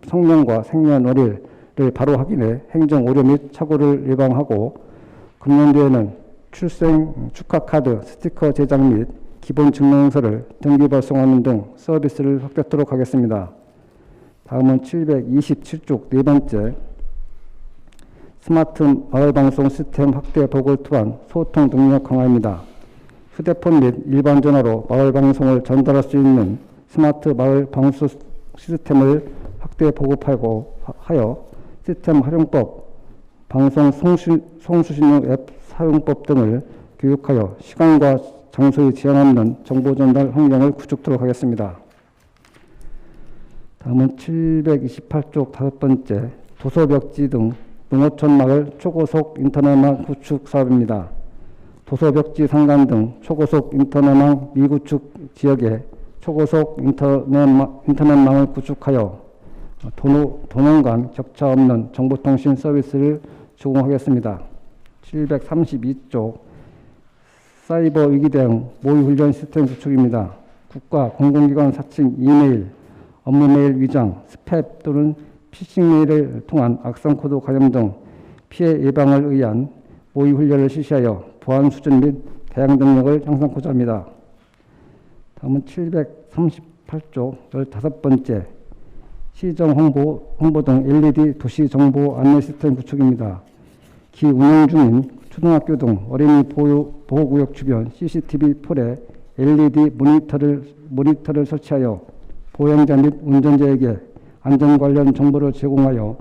성명과 생년월일을 바로 확인해 행정 오류 및 착오를 예방하고, 금년도에는 출생 축하 카드 스티커 제작 및 기본증명서를 등기 발송하는 등 서비스를 확대하도록 하겠습니다. 다음은 727쪽 네 번째, 스마트 마을방송 시스템 확대 보고를 통한 소통 능력 강화입니다. 휴대폰 및 일반 전화로 마을방송을 전달할 수 있는 스마트 마을방송 시스템을 확대 보급하고 하여 시스템 활용법, 방송 송수신용 앱 사용법 등을 교육하여 시간과 장소에 제한 없는 정보 전달 환경을 구축하도록 하겠습니다. 다음은 728쪽 다섯 번째, 도서벽지 등 농어촌 마을 초고속 인터넷망 구축 사업입니다. 도서벽지 상간 등 초고속 인터넷망 미구축 지역에 초고속 인터넷망을 구축하여 도농 간 격차 없는 정보통신 서비스를 제공하겠습니다. 732쪽 사이버 위기 대응 모의 훈련 시스템 구축입니다. 국가 공공기관 사칭 이메일, 업무 메일 위장, 스팸 또는 피싱 메일을 통한 악성 코드 감염 등 피해 예방을 위한 모의 훈련을 실시하여 보안 수준 및 대응 능력을 향상하고자 합니다. 다음은 738쪽 15번째, 시정 홍보 등 LED 도시 정보 안내 시스템 구축입니다. 기 운영 중인 초등학교 등 어린이 보호구역 주변 CCTV 폴에 LED 모니터를 설치하여 보행자 및 운전자에게 안전 관련 정보를 제공하여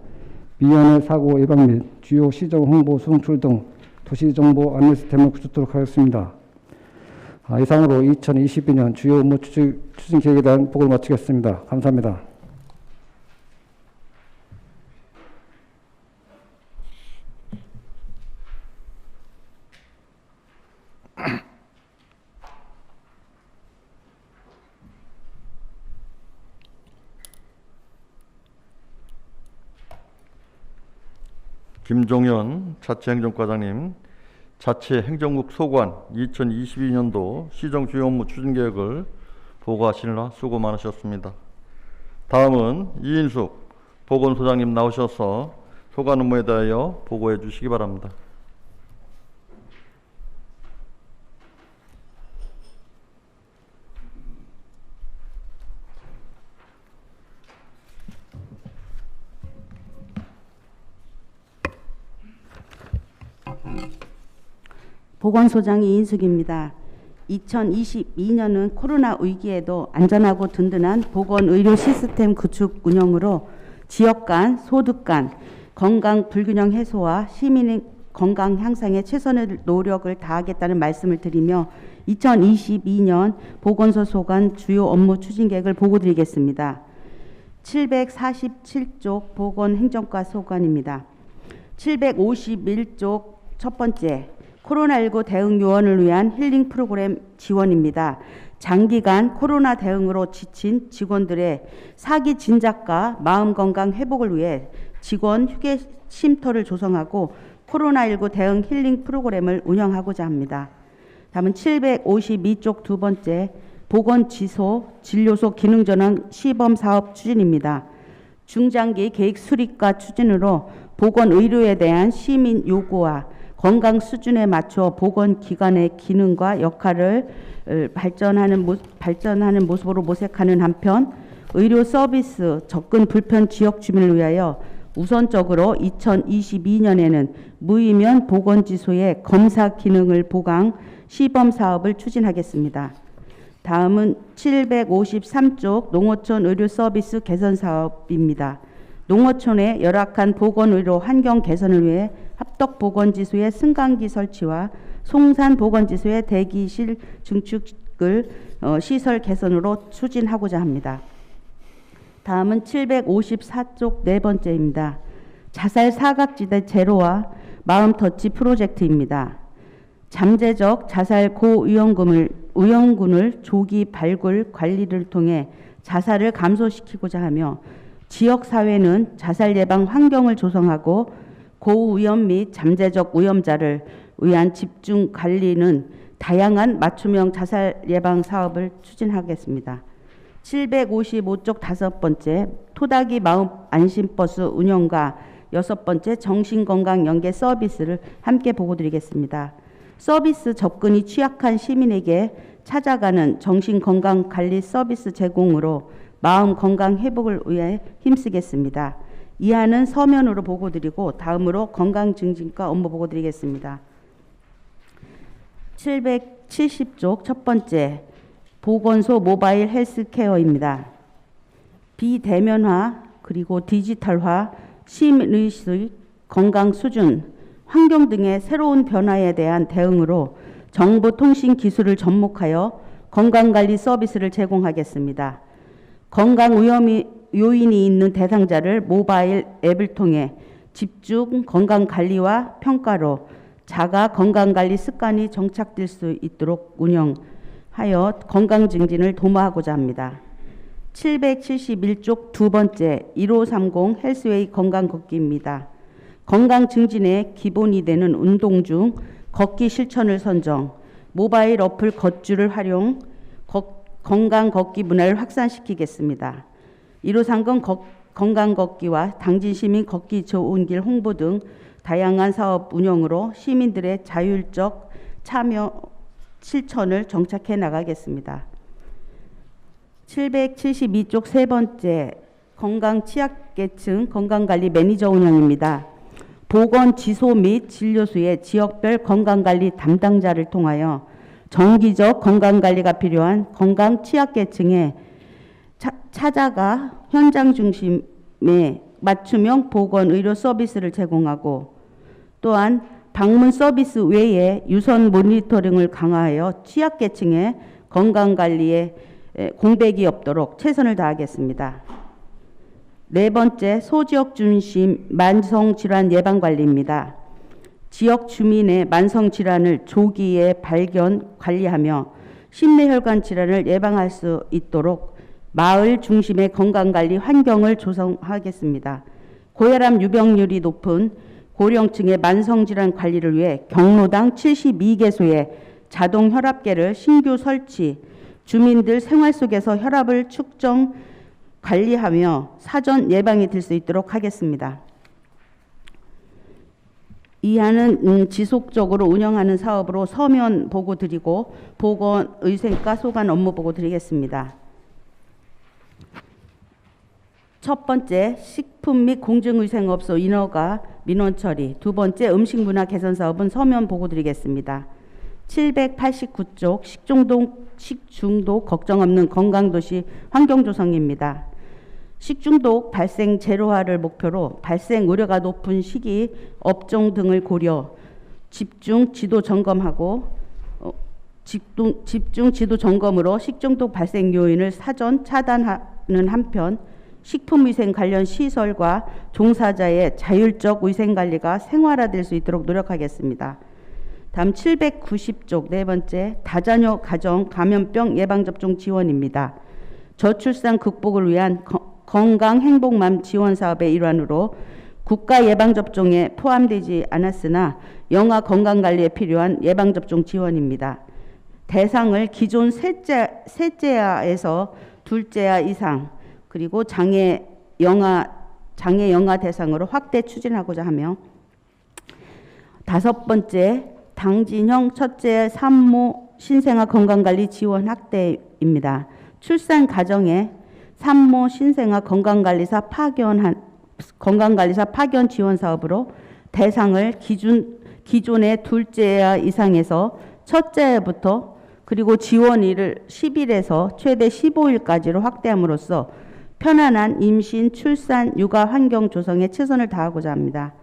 미연의 사고 예방 및 주요 시정 홍보 송출 등 도시 정보 안내 시스템을 구축하도록 하겠습니다. 이상으로 2022년 주요 업무 추진 계획에 대한 보고를 마치겠습니다. 감사합니다. 김종현 자치행정과장님, 자치행정국 소관 2022년도 시정 주요 업무 추진 계획을 보고하시느라 수고 많으셨습니다. 다음은 이인숙 보건소장님 나오셔서 소관 업무에 대하여 보고해 주시기 바랍니다. 보건소장 이인숙입니다. 2022년은 코로나 위기에도 안전하고 든든한 보건의료 시스템 구축 운영으로 지역 간, 소득 간 건강 불균형 해소와 시민의 건강 향상에 최선의 노력을 다하겠다는 말씀을 드리며 2022년 보건소 소관 주요 업무 추진 계획을 보고드리겠습니다. 747쪽 보건행정과 소관입니다. 751쪽 첫 번째, 코로나19 대응 요원을 위한 힐링 프로그램 지원입니다. 장기간 코로나 대응으로 지친 직원들의 사기 진작과 마음 건강 회복을 위해 직원 휴게 쉼터를 조성하고 코로나19 대응 힐링 프로그램을 운영하고자 합니다. 다음은 752쪽 두 번째, 보건지소 진료소 기능전환 시범사업 추진입니다. 중장기 계획 수립과 추진으로 보건의료에 대한 시민 요구와 건강 수준에 맞춰 보건기관의 기능과 역할을 발전하는 모습으로 모색하는 한편 의료 서비스 접근 불편 지역 주민을 위하여 우선적으로 2022년에는 무의면 보건지소의 검사 기능을 보강 시범 사업을 추진하겠습니다. 다음은 753쪽 농어촌 의료 서비스 개선 사업입니다. 농어촌의 열악한 보건의료 환경 개선을 위해 합덕보건지소의 승강기 설치와 송산보건지소의 대기실 증축을 시설 개선으로 추진하고자 합니다. 다음은 754쪽 네 번째입니다. 자살 사각지대 제로와 마음터치 프로젝트입니다. 잠재적 자살 고위험군을 조기 발굴 관리를 통해 자살을 감소시키고자 하며 지역사회는 자살 예방 환경을 조성하고 고위험 및 잠재적 위험자를 위한 집중 관리는 다양한 맞춤형 자살 예방 사업을 추진하겠습니다. 755쪽 다섯 번째 토닥이 마음 안심버스 운영과 여섯 번째 정신건강 연계 서비스를 함께 보고드리겠습니다. 서비스 접근이 취약한 시민에게 찾아가는 정신건강관리 서비스 제공으로 마음 건강 회복을 위해 힘쓰겠습니다. 이하는 서면으로 보고드리고 다음으로 건강증진과 업무 보고드리겠습니다. 770쪽 첫 번째 보건소 모바일 헬스케어입니다. 비대면화 그리고 디지털화, 시민의식, 건강 수준, 환경 등의 새로운 변화에 대한 대응으로 정보통신기술을 접목하여 건강관리 서비스를 제공하겠습니다. 건강 요인이 있는 대상자를 모바일 앱을 통해 집중 건강관리와 평가로 자가 건강관리 습관이 정착될 수 있도록 운영하여 건강증진을 도모하고자 합니다. 771쪽 두 번째 1530 헬스웨이 건강걷기입니다. 건강증진의 기본이 되는 운동 중 걷기 실천을 선정, 모바일 어플 걷주를 활용, 건강걷기 문화를 확산시키겠습니다. 1530 건강걷기와 당진시민 걷기 좋은 길 홍보 등 다양한 사업 운영으로 시민들의 자율적 참여 실천을 정착해 나가겠습니다. 772쪽 세 번째 건강 취약계층 건강관리 매니저 운영입니다. 보건지소 및 진료소의 지역별 건강관리 담당자를 통하여 정기적 건강관리가 필요한 건강 취약계층에 찾아가 현장 중심의 맞춤형 보건의료 서비스를 제공하고 또한 방문 서비스 외에 유선 모니터링을 강화하여 취약계층의 건강관리에 공백이 없도록 최선을 다하겠습니다. 네 번째 소지역 중심 만성질환 예방관리입니다. 지역 주민의 만성질환을 조기에 발견, 관리하며 심내혈관 질환을 예방할 수 있도록 마을 중심의 건강관리 환경을 조성하겠습니다. 고혈압 유병률이 높은 고령층의 만성질환 관리를 위해 경로당 72개소의 자동 혈압계를 신규 설치, 주민들 생활 속에서 혈압을 측정, 관리하며 사전 예방이 될 수 있도록 하겠습니다. 이하는 지속적으로 운영하는 사업으로 서면 보고 드리고 보건의생과 소관 업무 보고 드리겠습니다. 첫 번째 식품 및 공중위생업소 인허가 민원 처리, 두 번째 음식문화 개선 사업은 서면 보고 드리겠습니다. 789쪽 식중독 걱정 없는 건강도시 환경조성입니다. 식중독 발생 제로화를 목표로 발생 우려가 높은 시기, 업종 등을 고려 집중 지도 점검하고 집중 지도 점검으로 식중독 발생 요인을 사전 차단하는 한편 식품위생 관련 시설과 종사자의 자율적 위생관리가 생활화될 수 있도록 노력하겠습니다. 다음 790쪽 네 번째 다자녀 가정 감염병 예방접종 지원입니다. 저출산 극복을 위한 건강행복맘 지원 사업의 일환으로 국가 예방접종에 포함되지 않았으나 영아 건강관리에 필요한 예방접종 지원입니다. 대상을 기존 셋째아에서 둘째아 이상 그리고 장애 영아 대상으로 확대 추진하고자 하며 다섯 번째 당진형 첫째 산모 신생아 건강관리 지원 확대입니다. 출산 가정에 산모 신생아 건강관리사 파견 지원 사업으로 대상을 기존의 둘째아 이상에서 첫째부터 그리고 지원일을 10일에서 최대 15일까지로 확대함으로써 편안한 임신, 출산, 육아 환경 조성에 최선을 다하고자 합니다.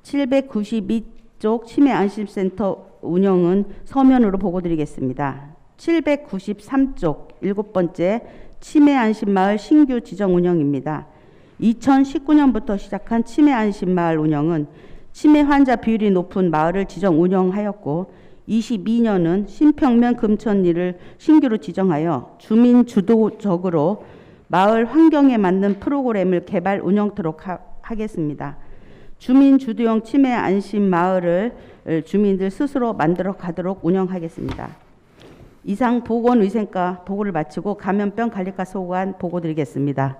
792쪽 치매 안심센터 운영은 서면으로 보고드리겠습니다. 793쪽 7번째 치매 안심마을 신규 지정 운영입니다. 2019년부터 시작한 치매 안심마을 운영은 치매 환자 비율이 높은 마을을 지정 운영하였고 22년은 신평면 금천리를 신규로 지정하여 주민 주도적으로 마을 환경에 맞는 프로그램을 개발 운영토록 하겠습니다. 주민 주도형 치매 안심 마을을 주민들 스스로 만들어 가도록 운영하겠습니다. 이상 보건위생과 보고를 마치고 감염병 관리과 소관 보고 드리겠습니다.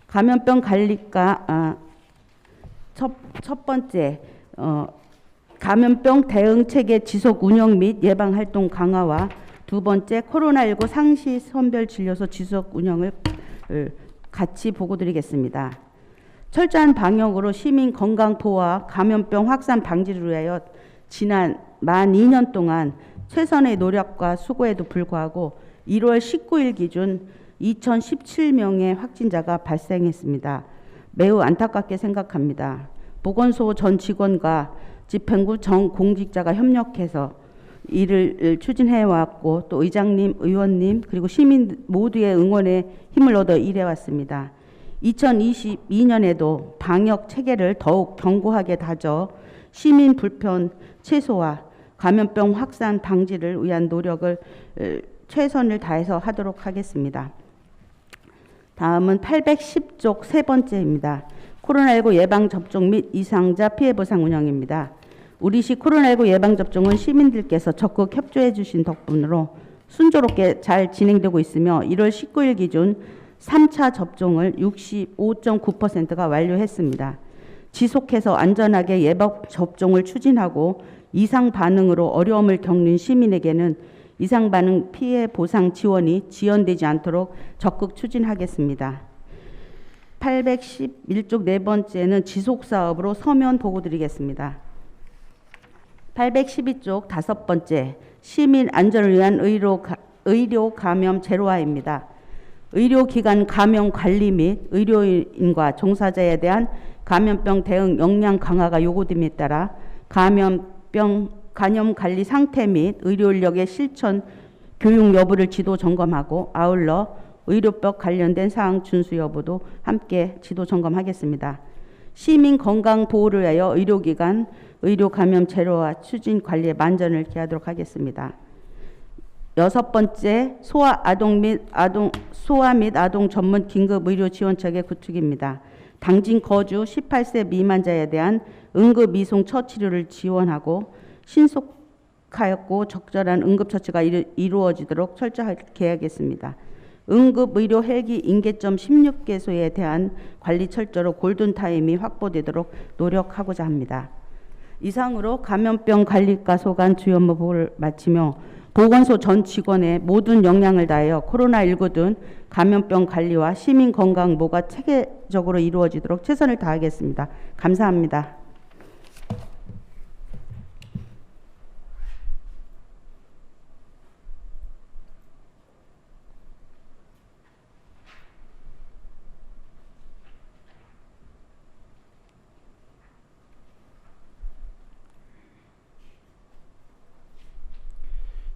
감염병 관리과 첫 번째 감염병 대응 체계 지속 운영 및 예방 활동 강화와 두 번째 코로나19 상시 선별 진료소 지속 운영을 같이 보고 드리겠습니다. 철저한 방역으로 시민 건강 보호와 감염병 확산 방지를 위하여 지난 만 2년 동안 최선의 노력과 수고에도 불구하고 1월 19일 기준 2017명의 확진자가 발생했습니다. 매우 안타깝게 생각합니다. 보건소 전 직원과 집행부 전 공직자가 협력해서 이를 추진해왔고 또 의장님, 의원님 그리고 시민 모두의 응원에 힘을 얻어 일해왔습니다. 2022년에도 방역 체계를 더욱 견고하게 다져 시민 불편 최소화, 감염병 확산 방지를 위한 노력을 최선을 다해서 하도록 하겠습니다. 다음은 810쪽 세 번째입니다. 코로나19 예방접종 및 이상자 피해보상 운영입니다. 우리시 코로나19 예방접종은 시민들께서 적극 협조해 주신 덕분으로 순조롭게 잘 진행되고 있으며 1월 19일 기준 3차 접종을 65.9%가 완료했습니다. 지속해서 안전하게 예방접종을 추진하고 이상 반응으로 어려움을 겪는 시민에게는 이상 반응 피해 보상 지원이 지연되지 않도록 적극 추진하겠습니다. 811쪽 네 번째는 지속사업으로 서면 보고 드리겠습니다. 812쪽 다섯 번째 시민 안전을 위한 의료 감염 제로화입니다. 의료기관 감염 관리 및 의료인과 종사자에 대한 감염병 대응 역량 강화가 요구됨에 따라 감염 관리 상태 및 의료 인력의 실천 교육 여부를 지도 점검하고 아울러 의료법 관련된 사항 준수 여부도 함께 지도 점검하겠습니다. 시민 건강 보호를 위하여 의료기관 의료 감염 제로화 추진 관리에 만전을 기하도록 하겠습니다. 여섯 번째 소아 및 아동 전문 긴급 의료 지원체계 구축입니다. 당진 거주 18세 미만자에 대한 응급 이송 처치료를 지원하고 신속하였고 적절한 응급 처치가 이루어지도록 철저하게 하겠습니다. 응급의료 헬기 인계점 16개소에 대한 관리 철저로 골든타임이 확보되도록 노력하고자 합니다. 이상으로 감염병 관리과 소관 주요 업무를 마치며 보건소 전 직원의 모든 역량을 다하여 코로나19 등 감염병 관리와 시민 건강 보호가 체계적으로 이루어지도록 최선을 다하겠습니다. 감사합니다.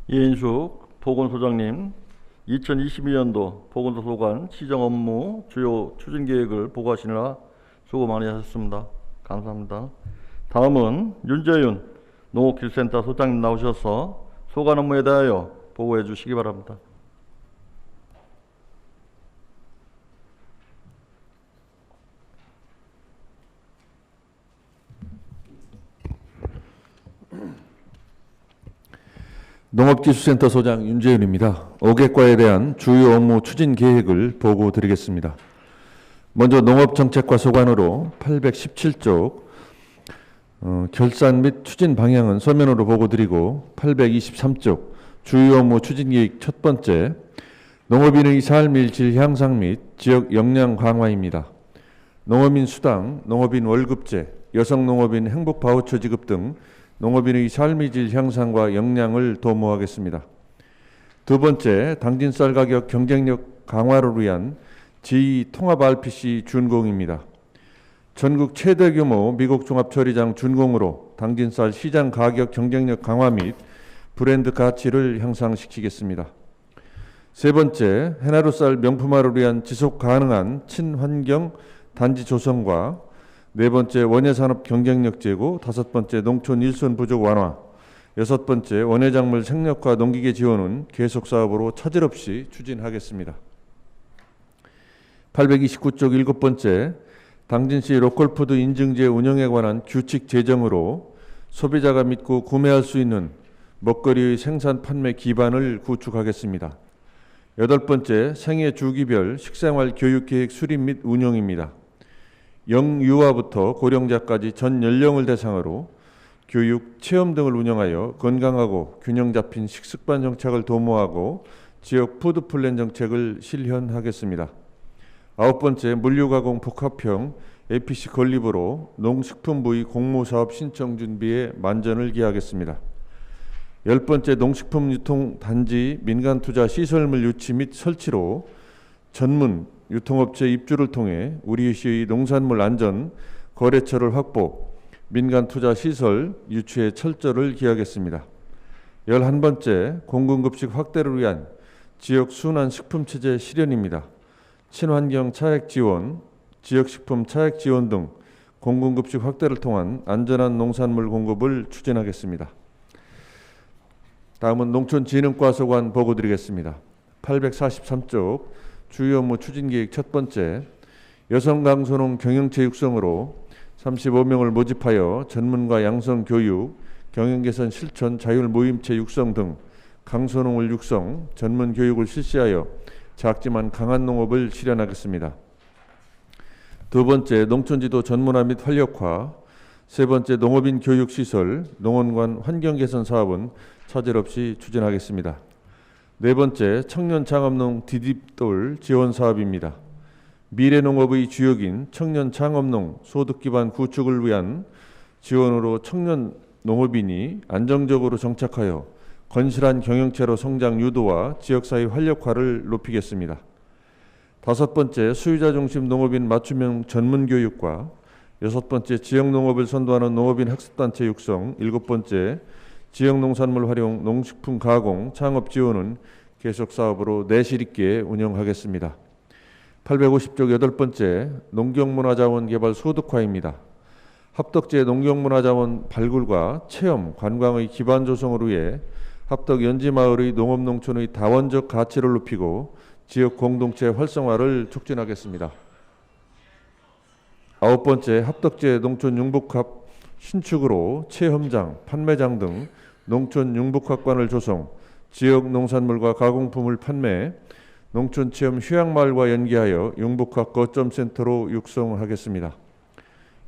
이인숙 보건소장님, 2022년도 보건소 소관 시정 업무 주요 추진 계획을 보고하시느라 수고 많이 하셨습니다. 감사합니다. 다음은 윤재윤 농업기술센터 소장님 나오셔서 소관 업무에 대하여 보고해 주시기 바랍니다. 농업기술센터 소장 윤재윤입니다. 5개과에 대한 주요 업무 추진 계획을 보고 드리겠습니다. 먼저 농업정책과 소관으로 817쪽 결산 및 추진 방향은 서면으로 보고 드리고 823쪽 주요 업무 추진 계획 첫 번째 농업인의 삶의 질 향상 및 지역 역량 강화입니다. 농업인 수당, 농업인 월급제, 여성 농업인 행복 바우처 지급 등 농업인의 삶의 질 향상과 역량을 도모하겠습니다. 두 번째, 당진쌀 가격 경쟁력 강화를 위한 제2 통합 RPC 준공입니다. 전국 최대 규모 미국 종합처리장 준공으로 당진쌀 시장 가격 경쟁력 강화 및 브랜드 가치를 향상시키겠습니다. 세 번째, 해나루쌀 명품화를 위한 지속 가능한 친환경 단지 조성과 네 번째, 원예산업 경쟁력 제고, 다섯 번째, 농촌 일손 부족 완화, 여섯 번째, 원예작물 생력화 농기계 지원은 계속 사업으로 차질 없이 추진하겠습니다. 829쪽 일곱 번째, 당진시 로컬푸드 인증제 운영에 관한 규칙 제정으로 소비자가 믿고 구매할 수 있는 먹거리의 생산 판매 기반을 구축하겠습니다. 여덟 번째, 생애 주기별 식생활 교육계획 수립 및 운영입니다. 영유아부터 고령자까지 전 연령을 대상으로 교육, 체험 등을 운영하여 건강하고 균형 잡힌 식습관 정착을 도모하고 지역 푸드플랜 정책을 실현하겠습니다. 아홉 번째, 물류가공 복합형 APC 건립으로 농식품 부위 공모사업 신청 준비에 만전을 기하겠습니다. 열 번째, 농식품 유통 단지 민간 투자 시설물 유치 및 설치로 전문 유통업체 입주를 통해 우리시의 농산물 안전 거래처를 확보, 민간 투자 시설 유치에 철저를 기하겠습니다. 11번째, 공공급식 확대를 위한 지역 순환 식품 체제 실현입니다. 친환경 차액 지원, 지역식품 차액 지원 등 공공급식 확대를 통한 안전한 농산물 공급을 추진하겠습니다. 다음은 농촌진흥과 소관 보고 드리겠습니다. 843쪽 주요 업무 추진계획 첫 번째, 여성 강소농 경영체 육성으로 35명을 모집하여 전문가 양성 교육, 경영 개선 실천 자율 모임체 육성 등 강소농을 육성, 전문 교육을 실시하여 작지만 강한 농업을 실현하겠습니다. 두 번째, 농촌지도 전문화 및 활력화. 세 번째, 농업인 교육시설, 농원관 환경 개선 사업은 차질 없이 추진하겠습니다. 네 번째, 청년 창업농 디딤돌 지원 사업입니다. 미래농업의 주역인 청년 창업농 소득 기반 구축을 위한 지원으로 청년 농업인이 안정적으로 정착하여 건실한 경영체로 성장 유도와 지역사회 활력화를 높이겠습니다. 다섯 번째, 수요자 중심 농업인 맞춤형 전문 교육과 여섯 번째, 지역 농업을 선도하는 농업인 학습단체 육성, 일곱 번째, 지역 농산물 활용, 농식품 가공, 창업 지원은 계속 사업으로 내실 있게 운영하겠습니다. 850쪽 여덟 번째, 농경문화자원 개발 소득화입니다. 합덕제 농경문화자원 발굴과 체험, 관광의 기반 조성을 위해 합덕 연지마을의 농업농촌의 다원적 가치를 높이고 지역 공동체 활성화를 촉진하겠습니다. 아홉 번째, 합덕제 농촌 융복합 신축으로 체험장, 판매장 등 농촌 융복합관을 조성, 지역 농산물과 가공품을 판매, 농촌 체험 휴양마을과 연계하여 융복합 거점센터로 육성하겠습니다.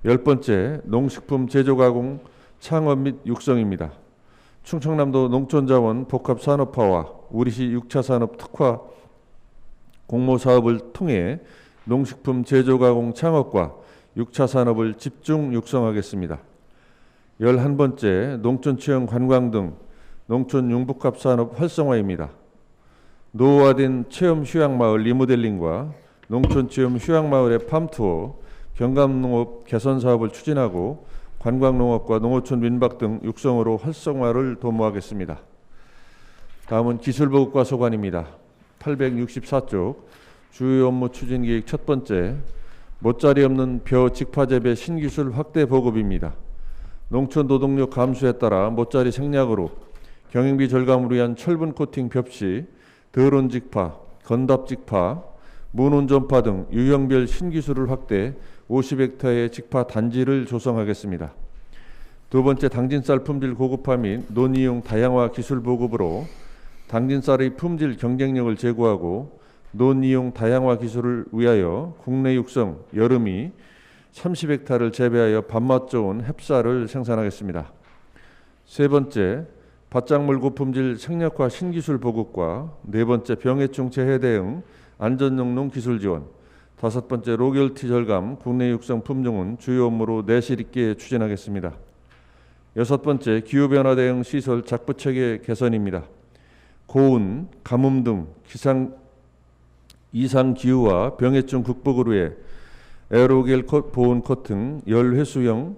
열 번째, 농식품 제조가공 창업 및 육성입니다. 충청남도 농촌자원 복합산업화와 우리시 6차 산업 특화 공모사업을 통해 농식품 제조가공 창업과 6차 산업을 집중 육성하겠습니다. 11번째, 농촌체험 관광 등 농촌 융복합 산업 활성화입니다. 노후화된 체험 휴양마을 리모델링과 농촌체험 휴양마을의 팜투어, 경감농업 개선 사업을 추진하고 관광농업과 농어촌 민박 등 육성으로 활성화를 도모하겠습니다. 다음은 기술보급과 소관입니다. 864쪽 주요 업무 추진계획 첫 번째, 못자리 없는 벼 직파재배 신기술 확대 보급입니다. 농촌 노동력 감소에 따라 못자리 생략으로 경영비 절감을 위한 철분 코팅 벽시, 드론 직파, 건답 직파, 문온 전파 등 유형별 신기술을 확대 50헥타의 직파 단지를 조성하겠습니다. 두 번째, 당진쌀 품질 고급화 및 논이용 다양화 기술 보급으로 당진쌀의 품질 경쟁력을 제고하고 논이용 다양화 기술을 위하여 국내 육성 여름이 30헥타를 재배하여 밥맛 좋은 햅쌀을 생산하겠습니다. 세 번째, 밭작물 고품질 생략화 신기술 보급과 네 번째, 병해충 재해 대응 안전영농 기술 지원, 다섯 번째, 로열티 절감 국내 육성 품종은 주요 업무로 내실 있게 추진하겠습니다. 여섯 번째, 기후변화 대응 시설 작부체계 개선입니다. 고온, 가뭄 등 기상 이상 기후와 병해충 극복을 위해 에어로겔 보온 커튼, 열회수형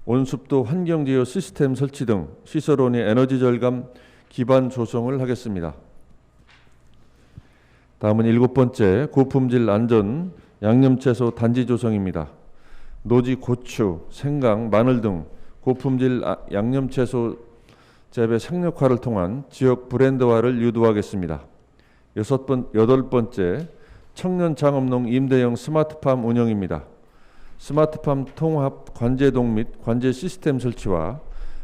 온습도 환경제어 시스템 설치 등 시설원의 에너지 절감 기반 조성을 하겠습니다. 다음은 7번째, 고품질 안전 양념채소 단지 조성입니다. 노지 고추, 생강, 마늘 등 고품질 양념채소 재배 상력화를 통한 지역 브랜드화를 유도하겠습니다. 8번째, 청년 창업농 임대형 스마트팜 운영입니다. 스마트팜 통합 관제동 및 관제 시스템 설치와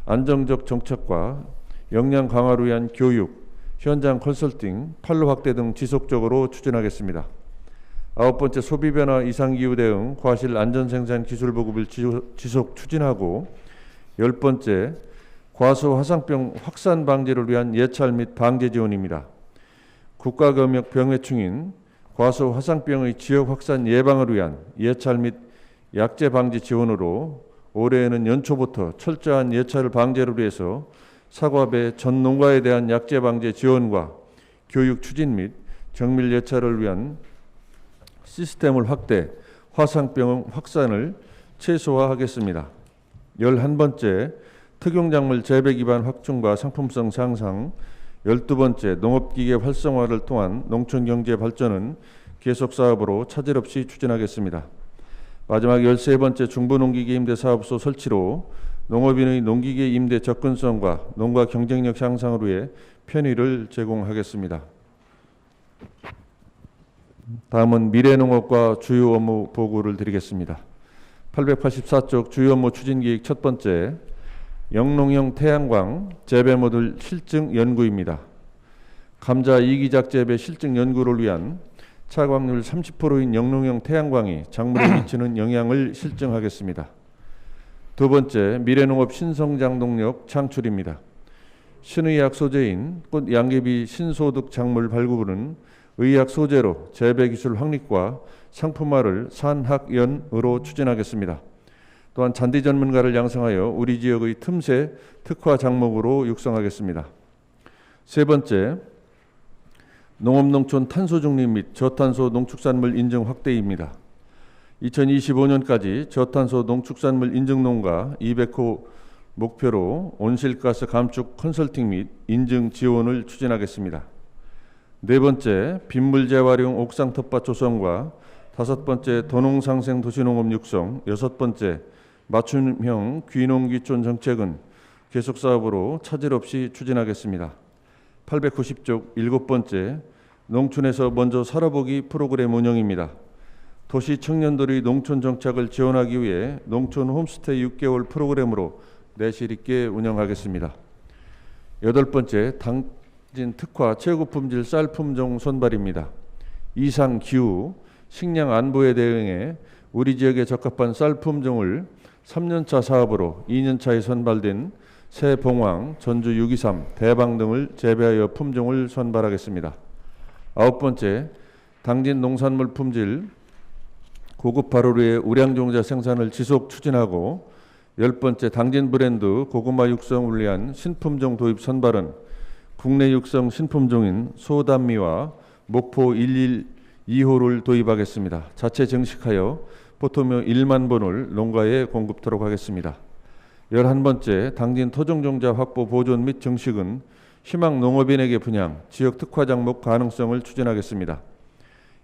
안정적 정책과 역량 강화를 위한 교육, 현장 컨설팅, 판로 확대 등 지속적으로 추진하겠습니다. 9번째, 소비 변화 이상기후 대응 과실 안전생산 기술 보급을 지속 추진하고 10번째, 과수 화상병 확산 방지를 위한 예찰 및 방제 지원입니다. 국가검역 병해충인 과수 화상병의 지역 확산 예방을 위한 예찰 및 약재 방지 지원으로 올해에는 연초부터 철저한 예찰 방제를 위해서 사과배 전 농가에 대한 약재 방제 지원과 교육 추진 및 정밀 예찰을 위한 시스템을 확대, 화상병 확산을 최소화하겠습니다. 11번째, 특용작물 재배 기반 확충과 상품성 향상. 12번째, 농업기계 활성화를 통한 농촌경제 발전은 계속 사업으로 차질 없이 추진하겠습니다. 마지막 13번째, 중부농기계 임대 사업소 설치로 농업인의 농기계 임대 접근성과 농가 경쟁력 향상을 위해 편의를 제공하겠습니다. 다음은 미래농업과 주요 업무 보고를 드리겠습니다. 884쪽 주요 업무 추진계획 첫 번째, 영농형 태양광 재배 모듈 실증 연구입니다. 감자 이기작 재배 실증 연구를 위한 차광률 30%인 영농형 태양광이 작물에 미치는 영향을 실증하겠습니다. 두 번째, 미래농업 신성장동력 창출입니다. 신의학 소재인 꽃 양귀비 신소득 작물 발굴은 의학 소재로 재배 기술 확립과 상품화를 산학연으로 추진하겠습니다. 또한 잔디 전문가를 양성하여 우리 지역의 틈새 특화 작목으로 육성하겠습니다. 세 번째, 농업농촌 탄소 중립 및 저탄소 농축산물 인증 확대입니다. 2025년까지 저탄소 농축산물 인증 농가 200호 목표로 온실가스 감축 컨설팅 및 인증 지원을 추진하겠습니다. 네 번째, 빗물 재활용 옥상 텃밭 조성과 5번째, 도농상생 도시농업 육성, 6번째, 맞춤형 귀농귀촌 정책은 계속 사업으로 차질 없이 추진하겠습니다. 890쪽 7번째, 농촌에서 먼저 살아보기 프로그램 운영입니다. 도시 청년들의 농촌 정착을 지원하기 위해 농촌 홈스테이 6개월 프로그램으로 내실 있게 운영하겠습니다. 8번째, 당진 특화 최고 품질 쌀 품종 선발입니다. 이상 기후, 식량 안보에 대응해 우리 지역에 적합한 쌀 품종을 3년차 사업으로 2년차에 선발된 새봉황, 전주 623, 대방 등을 재배하여 품종을 선발하겠습니다. 9번째, 당진 농산물 품질 고급화를 위해 우량종자 생산을 지속 추진하고 10번째, 당진 브랜드 고구마 육성을 위한 신품종 도입 선발은 국내 육성 신품종인 소단미와 목포 112호를 도입하겠습니다. 자체 정식하여 포토묘 1만 본을 농가에 공급토록 하겠습니다. 11번째, 당진 토종종자 확보 보존 및 정식은 희망 농업인에게 분양, 지역 특화 작목 가능성을 추진하겠습니다.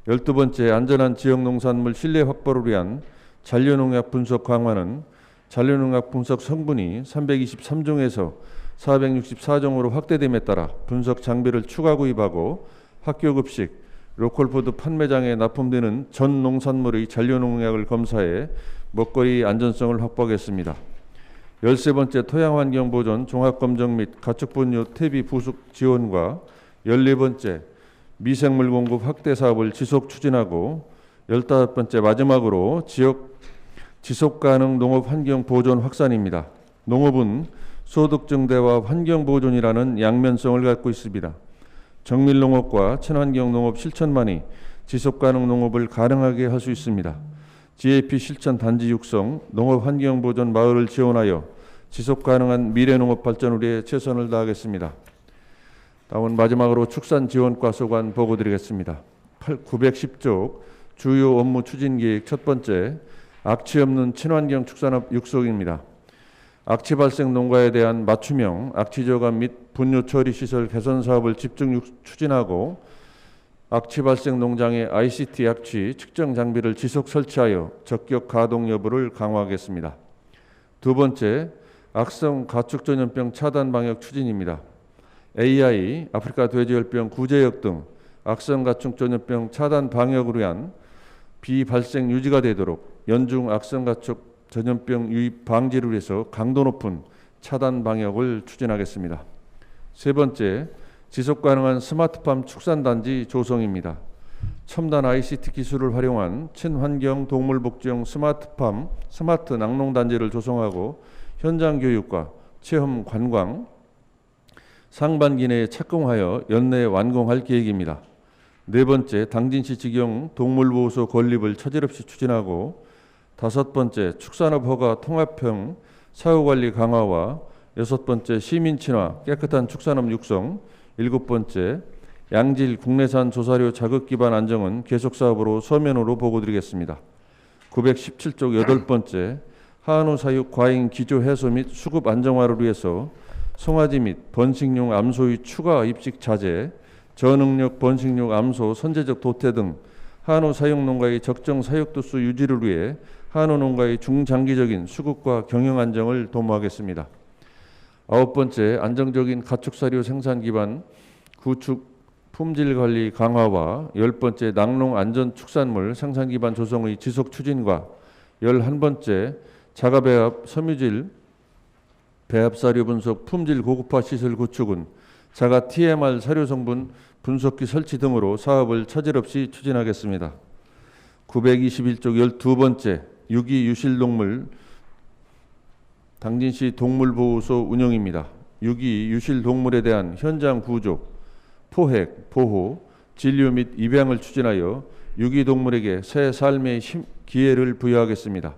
12번째, 안전한 지역 농산물 신뢰 확보를 위한 잔류농약 분석 강화는 잔류농약 분석 성분이 323종에서 464종으로 확대됨에 따라 분석 장비를 추가 구입하고 학교급식, 로컬푸드 판매장에 납품되는 전 농산물의 잔류농약을 검사해 먹거리 안전성을 확보하겠습니다. 13번째, 토양환경보존 종합검정 및 가축분뇨 퇴비 부속 지원과 14번째, 미생물 공급 확대 사업을 지속 추진하고 15번째, 마지막으로 지역 지속가능 농업 환경 보존 확산입니다. 농업은 소득 증대와 환경 보존이라는 양면성을 갖고 있습니다. 정밀 농업과 친환경 농업 실천만이 지속가능 농업을 가능하게 할 수 있습니다. GAP 실천 단지 육성, 농업 환경 보존 마을을 지원하여 지속 가능한 미래 농업 발전을 위해 최선을 다하겠습니다. 다음은 마지막으로 축산 지원과 소관 보고 드리겠습니다. 910쪽 주요 업무 추진 계획 첫 번째, 악취 없는 친환경 축산업 육성입니다. 악취 발생 농가에 대한 맞춤형 악취 저감 및 분뇨 처리 시설 개선 사업을 집중 추진하고 악취 발생 농장의 ICT 악취 측정 장비를 지속 설치하여 적격 가동 여부를 강화하겠습니다. 두 번째, 악성 가축 전염병 차단 방역 추진입니다. AI, 아프리카 돼지열병 구제역 등 악성 가축 전염병 차단 방역을 위한 비발생 유지가 되도록 연중 악성 가축 전염병 유입 방지를 위해서 강도 높은 차단 방역을 추진하겠습니다. 세 번째, 지속 가능한 스마트팜 축산단지 조성입니다. 첨단 ICT 기술을 활용한 친환경 동물복지용 스마트팜, 스마트 낙농단지를 조성하고 현장 교육과 체험 관광, 상반기 내에 착공하여 연내에 완공할 계획입니다. 네 번째, 당진시 직영 동물보호소 건립을 처질없이 추진하고 다섯 번째, 축산업 허가 통합형 사후관리 강화와 여섯 번째, 시민 친화 깨끗한 축산업 육성, 일곱 번째, 양질 국내산 조사료 자급 기반 안정은 계속 사업으로 서면으로 보고드리겠습니다. 917쪽 여덟 번째, 한우 사육 과잉 기조 해소 및 수급 안정화를 위해서 송아지 및 번식용 암소의 추가 입식 자제, 저능력 번식용 암소 선제적 도태 등 한우 사육 농가의 적정 사육 도수 유지를 위해 한우 농가의 중장기적인 수급과 경영 안정을 도모하겠습니다. 아홉 번째, 안정적인 가축사료 생산 기반 구축 품질 관리 강화와 열 번째, 낙농 안전 축산물 생산 기반 조성의 지속 추진과 11번째, 자가배합 섬유질 배합 사료 분석 품질 고급화 시설 구축은 자가 TMR 사료 성분 분석기 설치 등으로 사업을 차질 없이 추진하겠습니다. 921쪽 12번째, 유기 유실동물 당진시 동물보호소 운영입니다. 유기 유실동물에 대한 현장 구조, 포획, 보호, 진료 및 입양을 추진하여 유기동물에게 새 삶의 기회를 부여하겠습니다.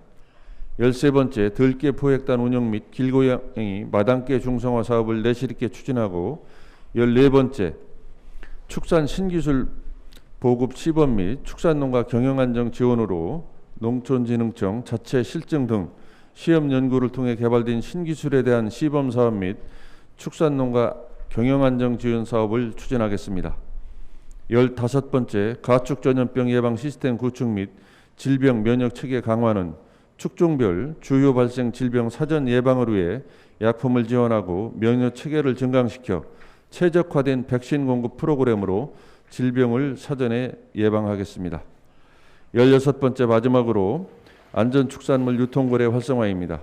13번째, 들깨 포획단 운영 및 길고양이 마당개 중성화 사업을 내실 있게 추진하고 14번째, 축산 신기술 보급 시범 및 축산농가 경영안정 지원으로 농촌진흥청 자체 실증 등 시험 연구를 통해 개발된 신기술에 대한 시범 사업 및 축산농가 경영안정 지원 사업을 추진하겠습니다. 15번째, 가축 전염병 예방 시스템 구축 및 질병 면역 체계 강화는 축종별 주요 발생 질병 사전 예방을 위해 약품을 지원하고 면역 체계를 증강시켜 최적화된 백신 공급 프로그램으로 질병을 사전에 예방하겠습니다. 16번째, 마지막으로 안전축산물 유통거래 활성화입니다.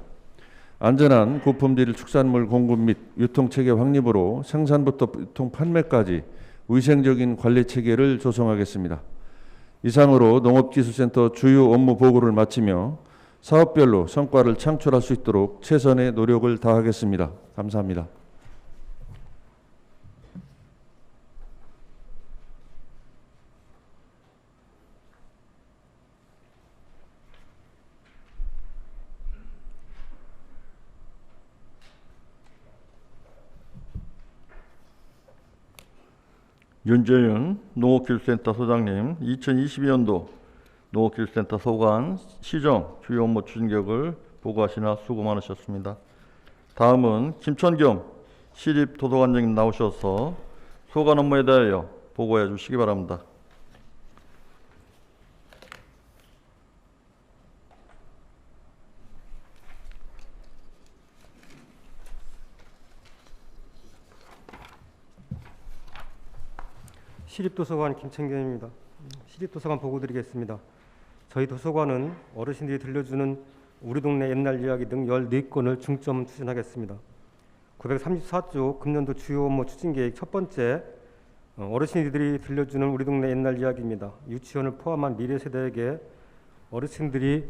안전한 고품질 축산물 공급 및 유통체계 확립으로 생산부터 유통 판매까지 위생적인 관리체계를 조성하겠습니다. 이상으로 농업기술센터 주요 업무 보고를 마치며 사업별로 성과를 창출할 수 있도록 최선의 노력을 다하겠습니다. 감사합니다. 윤재윤 농업기술센터 소장님, 2022년도 농업기술센터 소관 시정 주요 업무 추진 계획을 보고하시나 수고 많으셨습니다. 다음은 김천경 시립도서관장님 나오셔서 소관 업무에 대하여 보고해 주시기 바랍니다. 시립도서관 김천경입니다. 시립도서관 보고 드리겠습니다. 저희 도서관은 어르신들이 들려주는 우리 동네 옛날 이야기 등 14건을 중점 추진하겠습니다. 934조 금년도 주요 업무 추진 계획 첫 번째, 어르신들이 들려주는 우리 동네 옛날 이야기입니다. 유치원을 포함한 미래 세대에게 어르신들이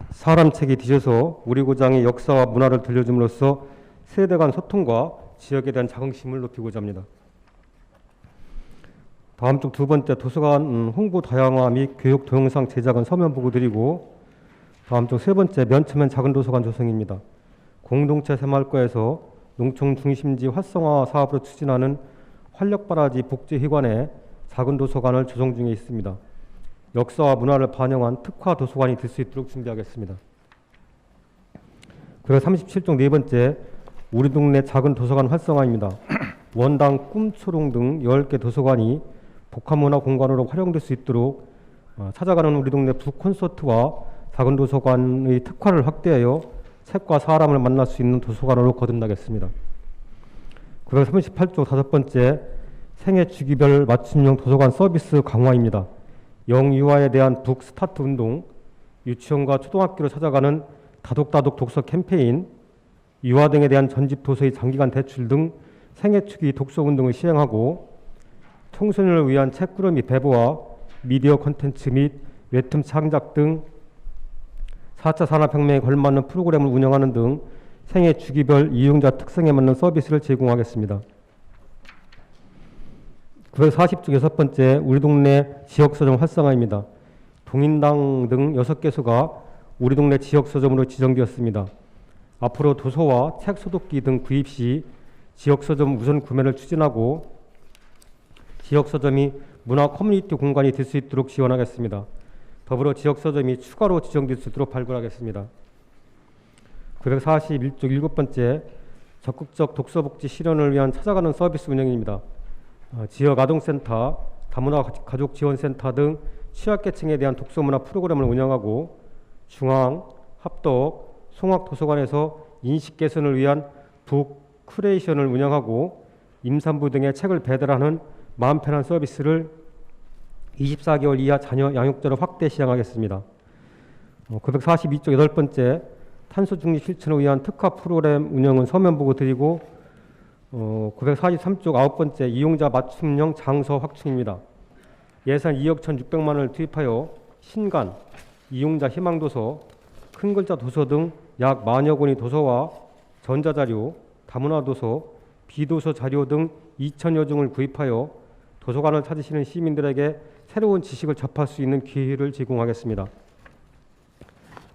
사람 책이 뒤져서 우리 고장의 역사와 문화를 들려줌으로써 세대 간 소통과 지역에 대한 자긍심을 높이고자 합니다. 다음 쪽 두 번째, 도서관 홍보 다양화 및 교육 동영상 제작은 서면 보고 드리고, 다음 쪽 세 번째, 면체면 작은 도서관 조성입니다. 공동체 새마을과에서 농촌 중심지 활성화 사업으로 추진하는 활력바라지 복지회관에 작은 도서관을 조성 중에 있습니다. 역사와 문화를 반영한 특화 도서관이 될 수 있도록 준비하겠습니다. 937쪽 네 번째, 우리 동네 작은 도서관 활성화입니다. 원당 꿈초롱 등 10개 도서관이 복합문화 공간으로 활용될 수 있도록 찾아가는 우리 동네 북콘서트와 작은 도서관의 특화를 확대하여 책과 사람을 만날 수 있는 도서관으로 거듭나겠습니다. 938쪽 다섯 번째, 생애 주기별 맞춤형 도서관 서비스 강화입니다. 영유아에 대한 북 스타트 운동, 유치원과 초등학교를 찾아가는 다독다독 독서 캠페인, 유아 등에 대한 전집 도서의 장기간 대출 등 생애 주기 독서 운동을 시행하고 청소년을 위한 책구름 및 배부와 미디어 콘텐츠 및 웹툰 창작 등 4차 산업혁명에 걸맞는 프로그램을 운영하는 등 생애 주기별 이용자 특성에 맞는 서비스를 제공하겠습니다. 940쪽 여섯 번째, 우리 동네 지역서점 활성화입니다. 동인당 등 6개소가 우리 동네 지역서점으로 지정되었습니다. 앞으로 도서와 책 소독기 등 구입 시 지역서점 우선 구매를 추진하고 지역서점이 문화 커뮤니티 공간이 될 수 있도록 지원하겠습니다. 더불어 지역서점이 추가로 지정될 수 있도록 발굴하겠습니다. 941쪽 일곱 번째, 적극적 독서복지 실현을 위한 찾아가는 서비스 운영입니다. 지역 아동센터, 다문화 가족지원센터 등 취약계층에 대한 독서문화 프로그램을 운영하고 중앙, 합덕, 송악도서관에서 인식 개선을 위한 북 큐레이션을 운영하고 임산부 등의 책을 배달하는 마음 편한 서비스를 24개월 이하 자녀 양육자로 확대 시행하겠습니다. 942쪽 여덟 번째, 탄소 중립 실천을 위한 특화 프로그램 운영은 서면 보고 드리고 943쪽 아홉 번째, 이용자 맞춤형 장소 확충입니다. 예산 2억 1,600만 원을 투입하여 신간, 이용자 희망도서, 큰 글자 도서 등 약 10,000여 권의 도서와 전자자료, 다문화도서, 비도서 자료 등 2,000여 종을 구입하여 도서관을 찾으시는 시민들에게 새로운 지식을 접할 수 있는 기회를 제공하겠습니다.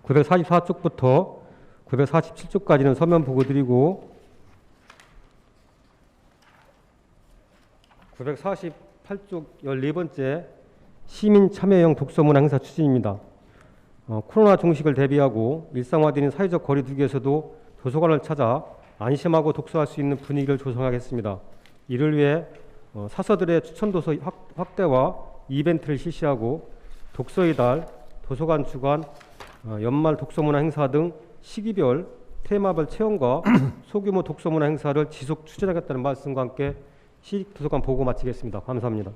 944쪽부터 947쪽까지는 서면 보고 드리고 948쪽 14번째, 시민 참여형 독서문화 행사 추진입니다. 코로나 종식을 대비하고 일상화되는 사회적 거리 두기에서도 도서관을 찾아 안심하고 독서할 수 있는 분위기를 조성하겠습니다. 이를 위해 사서들의 추천 도서 확대와 이벤트를 실시하고 독서의 달, 도서관 주간, 연말 독서문화 행사 등 시기별 테마별 체험과 소규모 독서문화 행사를 지속 추진하겠다는 말씀과 함께 시립도서관 보고 마치겠습니다. 감사합니다.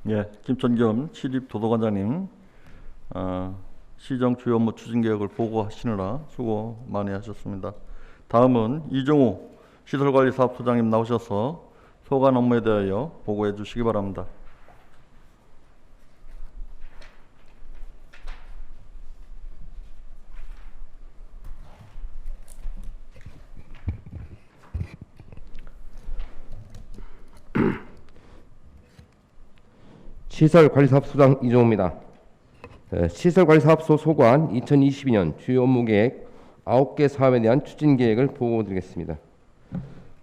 예, 김천겸 시립도서관장님, 시정 주요 업무 추진 계획을 보고하시느라 수고 많이 하셨습니다. 다음은 이종우 시설관리사업소장님 나오셔서 소관 업무에 대하여 보고해 주시기 바랍니다. 시설관리사업소장 이종우입니다. 시설관리사업소 소관 2022년 주요 업무계획 9개 사업에 대한 추진 계획을 보고드리겠습니다.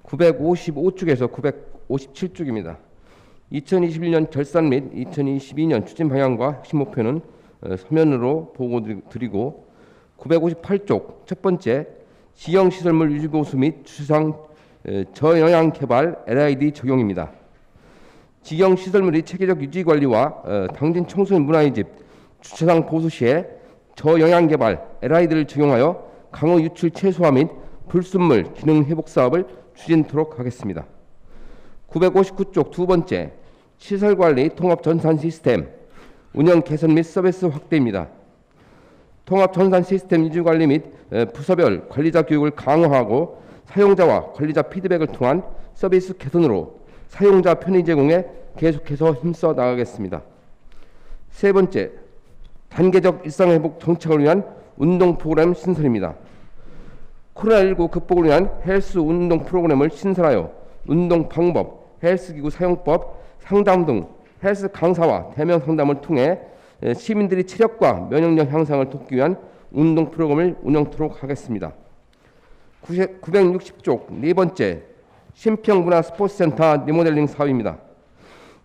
955쪽에서 957쪽입니다. 2021년 결산 및 2022년 추진 방향과 핵심 목표는 서면으로 보고드리고 958쪽 첫 번째, 지형시설물 유지보수 및 주차장 저영향 개발 LID 적용입니다. 지형시설물의 체계적 유지관리와 당진 청소년 문화의 집 주차장 보수 시에 저영향 개발 LID를 적용하여 강우 유출 최소화 및 불순물 기능 회복 사업을 추진토록 하겠습니다. 959쪽 두 번째, 시설관리 통합 전산 시스템 운영 개선 및 서비스 확대입니다. 통합 전산 시스템 유지관리 및 부서별 관리자 교육을 강화하고 사용자와 관리자 피드백을 통한 서비스 개선으로 사용자 편의 제공에 계속해서 힘써 나가겠습니다. 세 번째, 단계적 일상회복 정착을 위한 운동 프로그램 신설입니다. 코로나19 극복을 위한 헬스 운동 프로그램을 신설하여 운동 방법, 헬스기구 사용법, 상담 등 헬스 강사와 대면 상담을 통해 시민들이 체력과 면역력 향상을 돕기 위한 운동 프로그램을 운영토록 하겠습니다. 960쪽 네 번째 신평문화 스포츠센터 리모델링 사업입니다.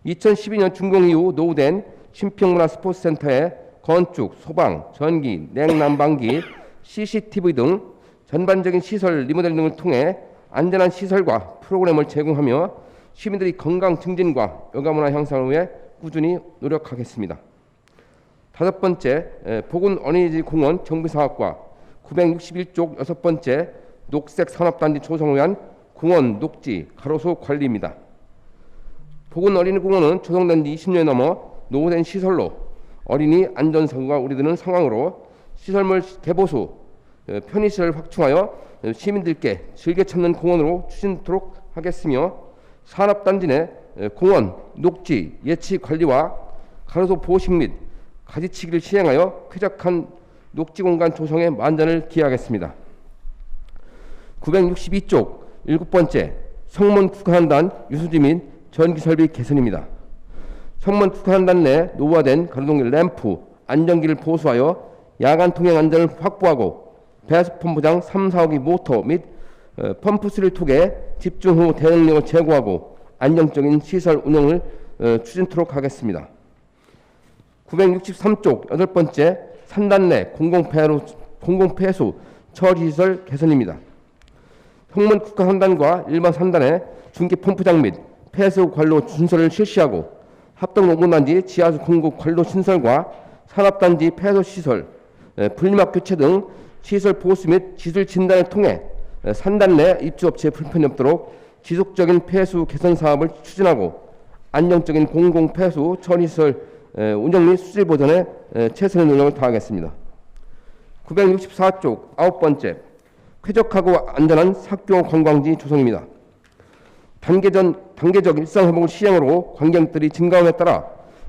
2012년 준공 이후 노후된 신평문화 스포츠센터의 건축, 소방, 전기, 냉난방기, CCTV 등 전반적인 시설 리모델링을 통해 안전한 시설과 프로그램을 제공하며 시민들의 건강 증진과 여가문화 향상을 위해 꾸준히 노력하겠습니다. 다섯 번째 보건 어린이집 공원 정비사업과 961쪽 여섯 번째 녹색 산업단지 조성을 위한 공원 녹지 가로수 관리입니다. 보건 어린이 공원은 조성된 지 20년이 넘어 노후된 시설로 어린이 안전사고가 우려되는 상황으로 시설물 개보수, 편의시설 확충하여 시민들께 즐겨 찾는 공원으로 추진토록 하겠으며 산업단지 내 공원, 녹지, 예치 관리와 가로수 보식 및 가지치기를 시행하여 쾌적한 녹지 공간 조성에 만전을 기하겠습니다. 962쪽 일곱 번째 성문 국가한단 유수지 및 전기설비 개선입니다. 성문 국가한단 내 노후화된 가로등 램프, 안전기를 보수하여 야간 통행 안전을 확보하고 배수펌프장 3, 4호기 모터 및 펌프수를 통해 집중 후 대응력을 제고하고 안정적인 시설 운영을 추진토록 하겠습니다. 963쪽 여덟 번째 산단 내 공공폐수 처리시설 개선입니다. 성문 국가 산단과 일반 산단의 중기 펌프장 및 폐수 관로 준설을 실시하고 합동 농군단지 지하수 공급 관로 신설과 산업단지 폐수 시설, 분리막 교체 등 시설 보수 및 기술 진단을 통해 산단 내 입주업체에 불편이 없도록 지속적인 폐수 개선 사업을 추진하고 안정적인 공공 폐수 처리시설 운영 및 수질 보전에 최선의 노력을 다하겠습니다. 964쪽 아홉 번째 쾌적하고 안전한 학교 관광지 조성입니다. 단계적 일상 회복을 시행으로 관광객들이 증가함에 따라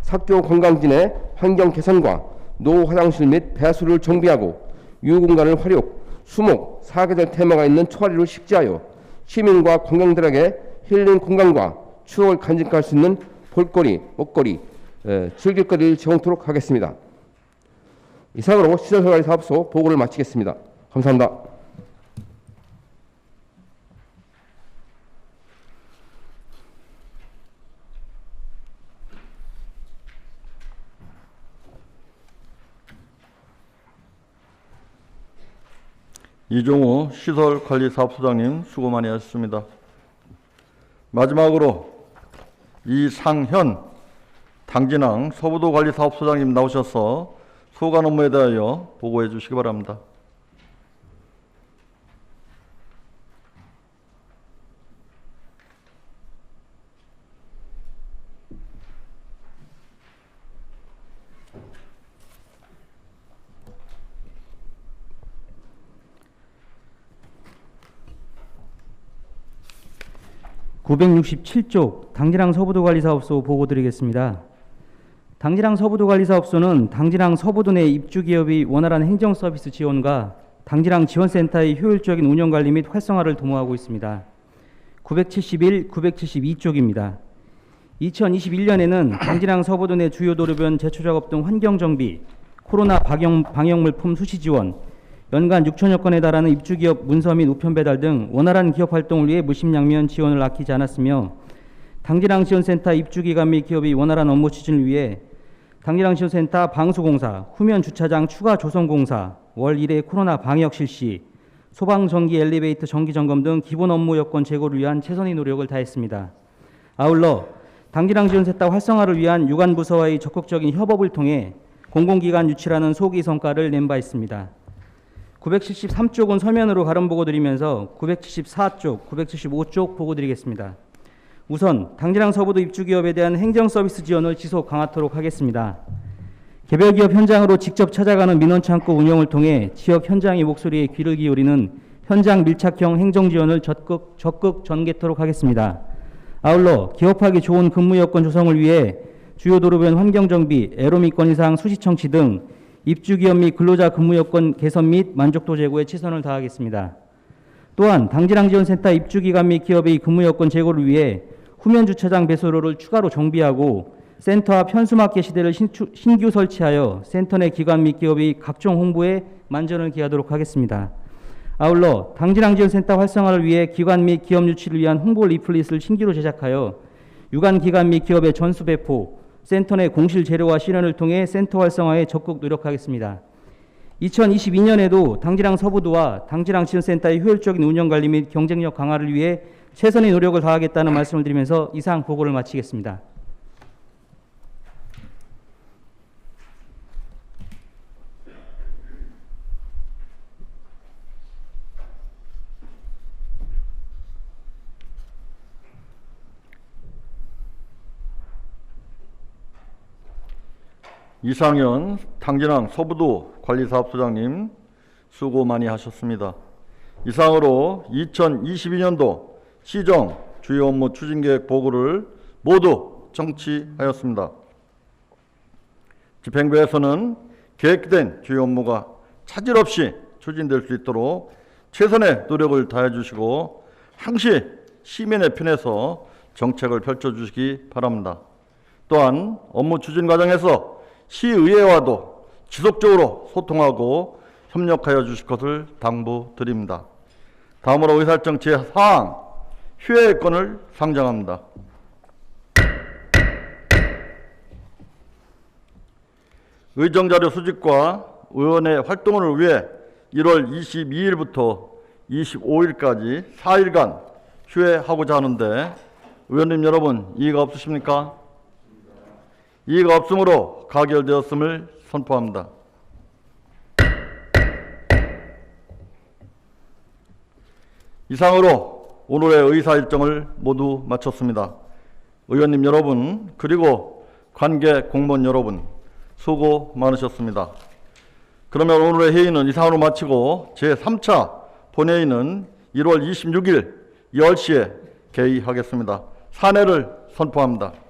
학교 관광지 내 환경 개선과 노후 화장실 및 배수를 정비하고 유공간을 활용, 수목, 사계절 테마가 있는 초가리를 식재하여 시민과 관광객들에게 힐링 공간과 추억을 간직할 수 있는 볼거리, 먹거리, 즐길거리를 제공토록 하겠습니다. 이상으로 시설관리 사업소 보고를 마치겠습니다. 감사합니다. 이종우 시설관리사업소장님 수고 많이 하셨습니다. 마지막으로 이상현 당진항 서부도관리사업소장님 나오셔서 소관 업무에 대하여 보고해 주시기 바랍니다. (967쪽) 당진항 서부도관리사업소 보고드리겠습니다. 당진항 서부도관리사업소는 당진항 서부도 내 입주기업의 원활한 행정서비스 지원과 당진항 지원센터의 효율적인 운영관리 및 활성화를 도모하고 있습니다. 971, 972쪽입니다. 2021년에는 당진항 서부도 내 주요 도로변 제초작업 등 환경정비, 코로나 방역물품 수시지원, 연간 6천여 건에 달하는 입주기업 문서 및 우편 배달 등 원활한 기업 활동을 위해 무심양면 지원을 아끼지 않았으며 당진항 지원센터 입주기관 및 기업의 원활한 업무 추진을 위해 당진항 지원센터 방수공사, 후면 주차장 추가 조성공사, 월 1회 코로나 방역 실시, 소방전기 엘리베이터 정기점검 등 기본 업무 여건 제고를 위한 최선의 노력을 다했습니다. 아울러 당진항 지원센터 활성화를 위한 유관부서와의 적극적인 협업을 통해 공공기관 유치라는 소기 성과를 낸 바 있습니다. 973쪽은 서면으로 가름 보고 드리면서 974쪽, 975쪽 보고 드리겠습니다. 우선 당진항 서부도 입주기업에 대한 행정서비스 지원을 지속 강화하도록 하겠습니다. 개별 기업 현장으로 직접 찾아가는 민원창구 운영을 통해 지역 현장의 목소리에 귀를 기울이는 현장 밀착형 행정지원을 적극 전개토록 하겠습니다. 아울러 기업하기 좋은 근무 여건 조성을 위해 주요 도로변 환경정비, 에로미 건의사항 수시 청취 등 입주기업 및 근로자 근무 여건 개선 및 만족도 제고에 최선을 다하겠습니다. 또한 당진항 지원센터 입주기관 및 기업의 근무 여건 제고를 위해 후면 주차장 배수로를 추가로 정비하고 센터 앞 현수막 게시대를 신규 설치하여 센터 내 기관 및 기업이 각종 홍보에 만전을 기하도록 하겠습니다. 아울러 당진항 지원센터 활성화를 위해 기관 및 기업 유치를 위한 홍보 리플릿을 신규로 제작하여 유관 기관 및 기업의 전수 배포, 센터 내 공실 재료화 실현을 통해 센터 활성화에 적극 노력하겠습니다. 2022년에도 당진항 서부도와 당진항 지원센터의 효율적인 운영 관리 및 경쟁력 강화를 위해 최선의 노력을 다하겠다는 말씀을 드리면서 이상 보고를 마치겠습니다. 이상현 당진항 서부도 관리사업소장님 수고 많이 하셨습니다. 이상으로 2022년도 시정 주요 업무 추진계획 보고를 모두 정치하였습니다. 집행부에서는 계획된 주요 업무가 차질 없이 추진될 수 있도록 최선의 노력을 다해 주시고 항시 시민의 편에서 정책을 펼쳐 주시기 바랍니다. 또한 업무 추진 과정에서 시의회와도 지속적으로 소통하고 협력하여 주실 것을 당부드립니다. 다음으로 의사일정 제4항 휴회권을 상정합니다. 의정자료 수집과 의원의 활동을 위해 1월 22일부터 25일까지 4일간 휴회하고자 하는데 의원님 여러분 이의가 없으십니까? 이의가 없으므로 가결되었음을 선포합니다. 이상으로 오늘의 의사 일정을 모두 마쳤습니다. 의원님 여러분 그리고 관계 공무원 여러분 수고 많으셨습니다. 그러면 오늘의 회의는 이상으로 마치고 제3차 본회의는 1월 26일 10시에 개의하겠습니다. 사내를 선포합니다.